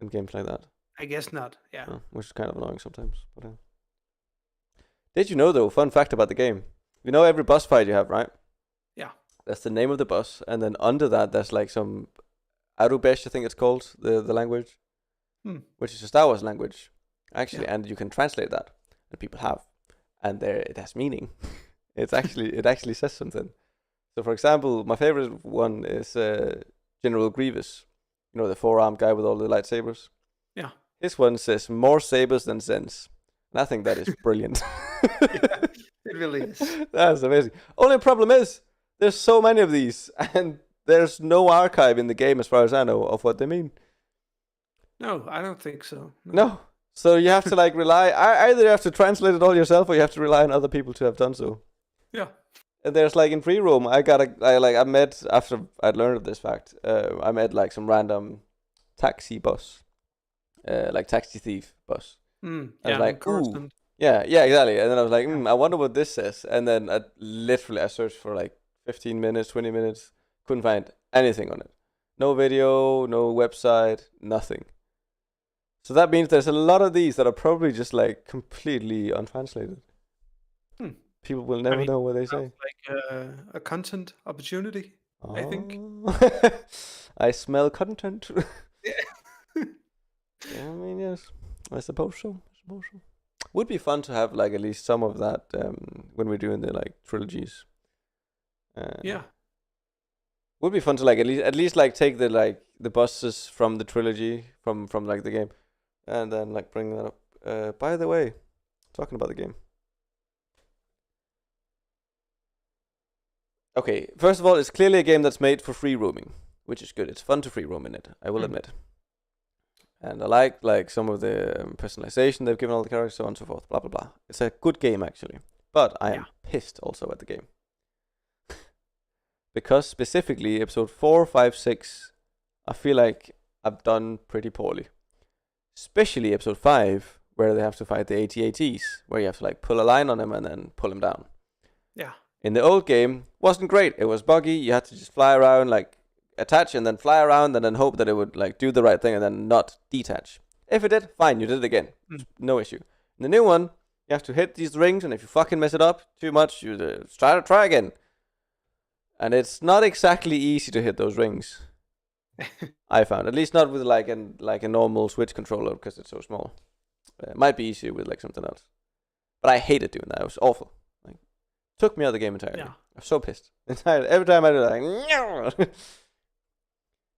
in games like that, I guess not. Yeah. which is kind of annoying sometimes. But did you know though? Fun fact about the game: you know every boss fight you have, right? Yeah. That's the name of the boss, and then under that, there's like some Arubesh, I think it's called the language, Hmm. which is a Star Wars language, actually, Yeah. and you can translate that, and people have, and there it has meaning. It actually says something. So, for example, my favorite one is General Grievous. You know, the four-armed guy with all the lightsabers. Yeah. His one says more sabers than Zens. And I think that is brilliant. Yeah. It really is. That's amazing. Only problem is there's so many of these, and there's no archive in the game, as far as I know, of what they mean. No, I don't think so. No. So you have to like rely. Either you have to translate it all yourself, or you have to rely on other people to have done so. Yeah. And there's like in free roam, I met after I'd learned of this fact. I met like some random taxi bus, like taxi thief bus. I was Yeah, in like, ooh, Coruscant. yeah, exactly. And then I was like, Yeah. I wonder what this says. And then I searched for like 15 minutes, 20 minutes, couldn't find anything on it. No video, no website, nothing. So that means there's a lot of these that are probably just like completely untranslated. Hmm. People will I never mean, know what they sounds say. like a content opportunity, I think. Oh, I smell content. Yeah. Yeah, I mean, yes, I suppose so. Would be fun to have like at least some of that when we're doing the like trilogies. Yeah. Would be fun to like at least like take the bosses from the trilogy from like the game, and then like bring that up. By the way, talking about the game. Okay, first of all, it's clearly a game that's made for free roaming, which is good. It's fun to free roam in it, I will admit. And I like some of the personalization they've given all the characters, so on and so forth, blah blah blah. It's a good game actually, but I am pissed also at the game because specifically episode 4, 5, 6, I feel like I've done pretty poorly. Especially episode 5, where they have to fight the AT-ATs, where you have to like pull a line on them and then pull them down. Yeah. In the old game, wasn't great. It was buggy. You had to just fly around, like attach and then fly around and then hope that it would like do the right thing and then not detach. If it did, fine, you did it again. No issue. In the new one, you have to hit these rings, and if you fucking mess it up too much, you try again. And it's not exactly easy to hit those rings. I found, at least not with like a normal Switch controller because it's so small. It might be easier with like something else. But I hated doing that. It was awful. Like, took me out of the game entirely. Yeah. I was so pissed. Every time I do that, like,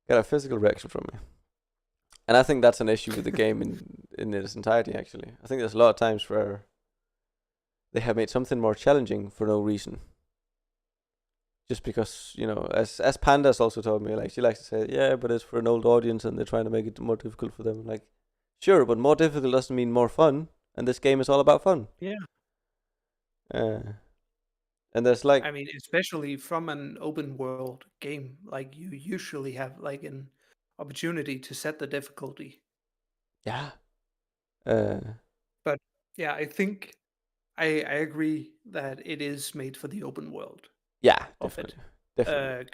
got a physical reaction from me. And I think that's an issue with the game in its entirety, actually. I think there's a lot of times where they have made something more challenging for no reason. Just because, as Pandas also told me, like, she likes to say, yeah, but it's for an old audience and they're trying to make it more difficult for them. Like, sure, but more difficult doesn't mean more fun. And this game is all about fun. Yeah. And there's like, I mean, especially from an open world game, like you usually have like an opportunity to set the difficulty. Yeah. But yeah, I think I agree that it is made for the open world. Yeah, of it. definitely.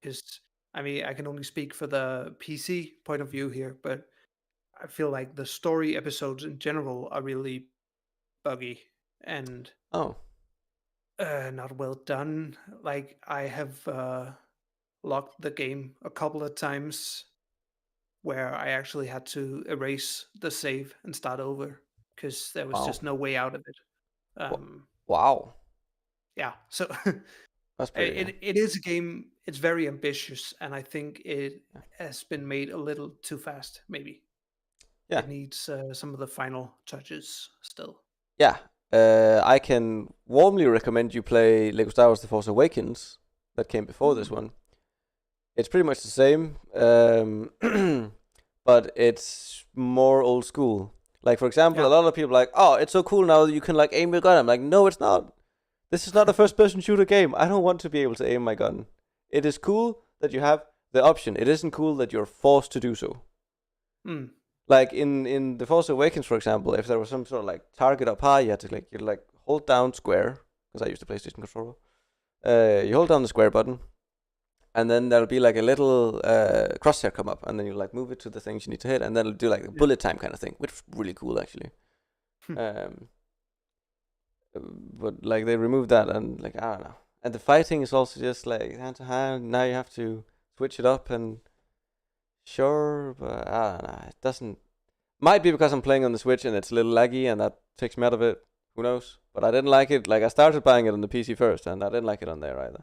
Because I mean, I can only speak for the PC point of view here, but I feel like the story episodes in general are really buggy and Oh, not well done. Like I have locked the game a couple of times where I actually had to erase the save and start over because there was wow. just no way out of it. Wa- Um, Wow. yeah, so That's pretty. it is a game. It's very ambitious, and I think it Yeah. has been made a little too fast. Maybe Yeah. it needs some of the final touches still. Yeah. I can warmly recommend you play Lego Star Wars: The Force Awakens that came before this Hmm. one. It's pretty much the same, but it's more old school. Like for example, Yeah. a lot of people are like, "Oh, it's so cool now that you can like aim your gun." I'm like, "No, it's not. This is not a first-person shooter game. I don't want to be able to aim my gun. It is cool that you have the option. It isn't cool that you're forced to do so." Hmm. Like in The Force Awakens, for example, if there was some sort of like target up high, you had to like hold down square because I used a PlayStation controller. You hold down the square button, and then there'll be like a little crosshair come up, and then you like move it to the things you need to hit, and then it'll do like a Yeah. bullet time kind of thing, which is really cool actually. Hmm. Um, but like they removed that, and like I don't know, and the fighting is also just like hand to hand. Now you have to switch it up, and sure, but I don't know. It doesn't. Might be because I'm playing on the Switch and it's a little laggy, and that takes me out of it. Who knows? But I didn't like it. Like I started buying it on the PC first, and I didn't like it on there either.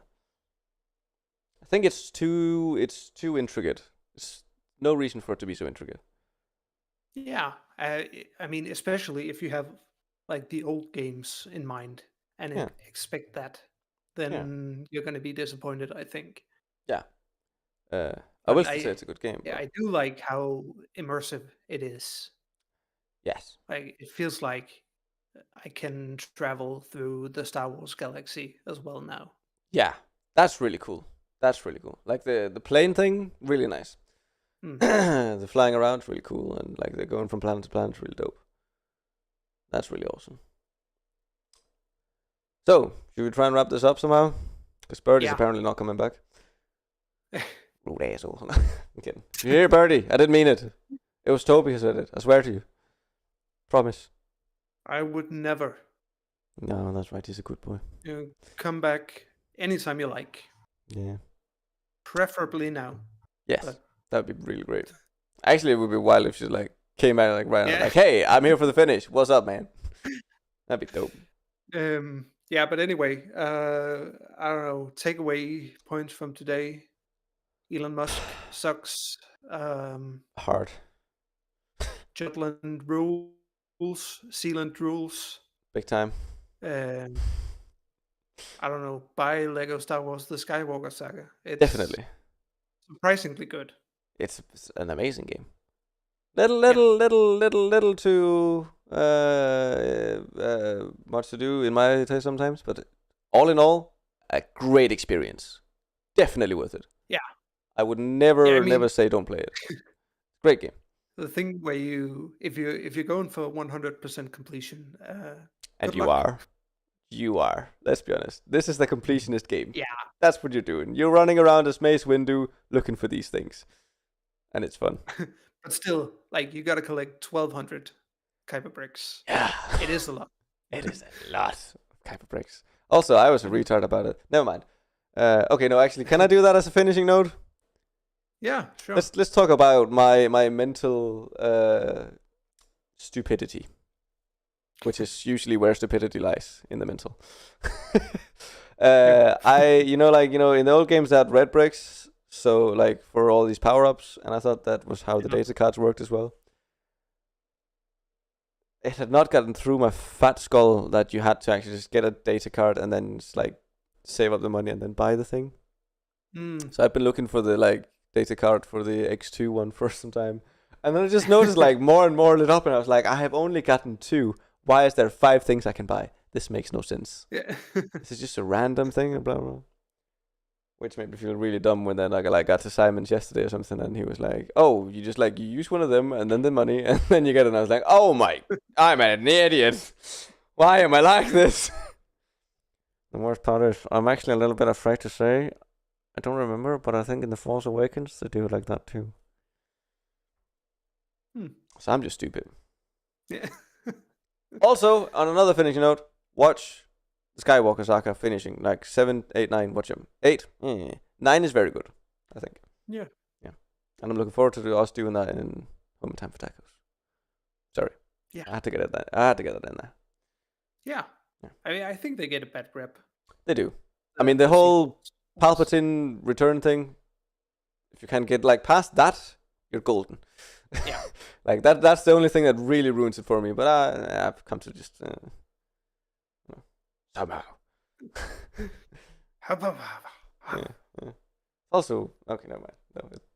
I think it's too intricate. It's no reason for it to be so intricate. Yeah. I mean, especially if you have like the old games in mind and Yeah, expect that, yeah, then you're going to be disappointed, I think. yeah. I will But still say it's a good game, yeah, but I do like how immersive it is. yes, Like it feels like I can travel through the Star Wars galaxy as well now. yeah, that's really cool. That's really cool. Like the plane thing, really nice. Hmm. The flying around, really cool, and like they're going from planet to planet, really dope. That's really awesome. So, should we try and wrap this up somehow? Because Bird is Yeah. apparently not coming back. Rude asshole. I'm kidding. You hear, Birdie? I didn't mean it. It was Toby who said it. I swear to you. Promise. I would never. No, that's right. He's a good boy. Come back anytime you like, Yeah. preferably now. Yes. But That would be really great. Actually, it would be wild if she like came out like right now, yeah. like, "Hey, I'm here for the finish. What's up, man?" That'd be dope. Yeah, but anyway, I don't know. Takeaway points from today: Elon Musk sucks. Hard. Jutland rules, Sealand rules. Big time. Um, I don't know. Buy Lego Star Wars: The Skywalker Saga. It's Definitely. surprisingly good. It's an amazing game. Little, Yeah, little, little, little, little too much to do in my taste sometimes, but all in all, a great experience. Definitely worth it. yeah, I would yeah. I never, mean, never say don't play it. Great game. the thing where if you're going for 100% completion, And good luck. you are. Let's be honest. This is the completionist game. Yeah, That's what you're doing. You're running around as Mace Windu looking for these things, and it's fun. but still, like you got to collect 1,200 Kyber bricks. Yeah, It is a lot. it is a lot of Kuiper bricks. Also, I was a Mhm. retard about it. Never mind. Okay, no, actually, can I do that as a finishing note? Yeah, sure. Let's talk about my mental stupidity, which is usually where stupidity lies, in the mental. In the old games they had red bricks, so like for all these power ups, and I thought that was how the Yeah. data cards worked as well. It had not gotten through my fat skull that you had to actually just get a data card and then just like save up the money and then buy the thing. Mm. So I've been looking for the like data card for the X2 one for some time. And then I just noticed like more and more lit up, and I was like, I have only gotten 2. Why is there 5 things I can buy? This makes no sense. Yeah. This is just a random thing and blah blah. Which made me feel really dumb when then I got to Simon's yesterday or something, and he was like, "Oh, you just like you use one of them and then the money and then you get it." And I was like, "Oh my, I'm an idiot. Why am I like this?" The worst part is I'm actually a little bit afraid to say I don't remember, but I think in The Force Awakens they do it like that too. So I'm just stupid. Yeah. Also, on another finishing note, watch the Skywalker saga finishing. Like 7, 8, 9, watch them. 8, 9 is very good, I think. Yeah. And I'm looking forward to us doing that in Home Time for Tacos. Sorry. Yeah. I had to get it in there. Yeah. I mean, I think they get a bad rep. They do. I mean, the whole Palpatine return thing, if you can get like past that, you're golden. Yeah. Like that's the only thing that really ruins it for me. But I've come to just somehow. Yeah. Also, okay, never mind.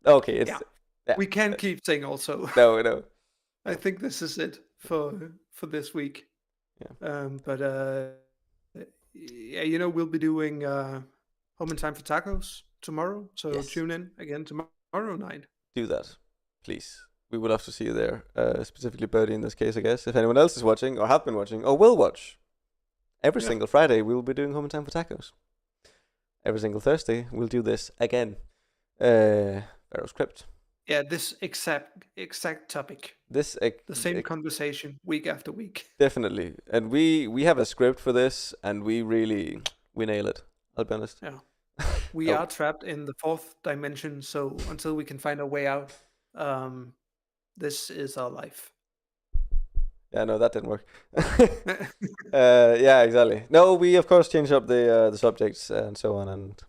No, okay, it's yeah. We can keep saying also. No. I think this is it for this week. Yeah. But yeah, we'll be doing Home in Time for Tacos tomorrow. So tune in again tomorrow night. Do that, please. We would love to see you there. Specifically Birdie in this case, I guess. If anyone else is watching or have been watching or will watch, every single Friday we will be doing Home in Time for Tacos. Every single Thursday we'll do this again. Pharoes Crypt. Yeah, this exact topic. The same conversation week after week. Definitely. And we have a script for this and we nail it. I'll be honest. Yeah. We are trapped in the 4th dimension, so until we can find a way out, this is our life. Yeah, no, that didn't work. Yeah, exactly. No, we of course changed up the subjects and so on, and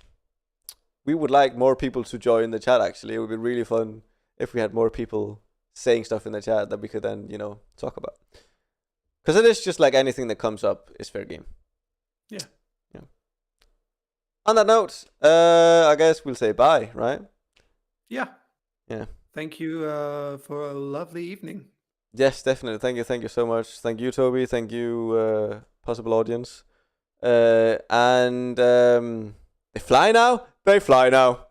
we would like more people to join the chat. Actually, it would be really fun if we had more people saying stuff in the chat that we could then talk about. Because it is just like anything that comes up is fair game. Yeah. On that note, I guess we'll say bye, right? Yeah. Yeah. Thank you for a lovely evening. Yes, definitely. Thank you so much. Thank you, Toby. Thank you, possible audience. And they fly now? They fly now.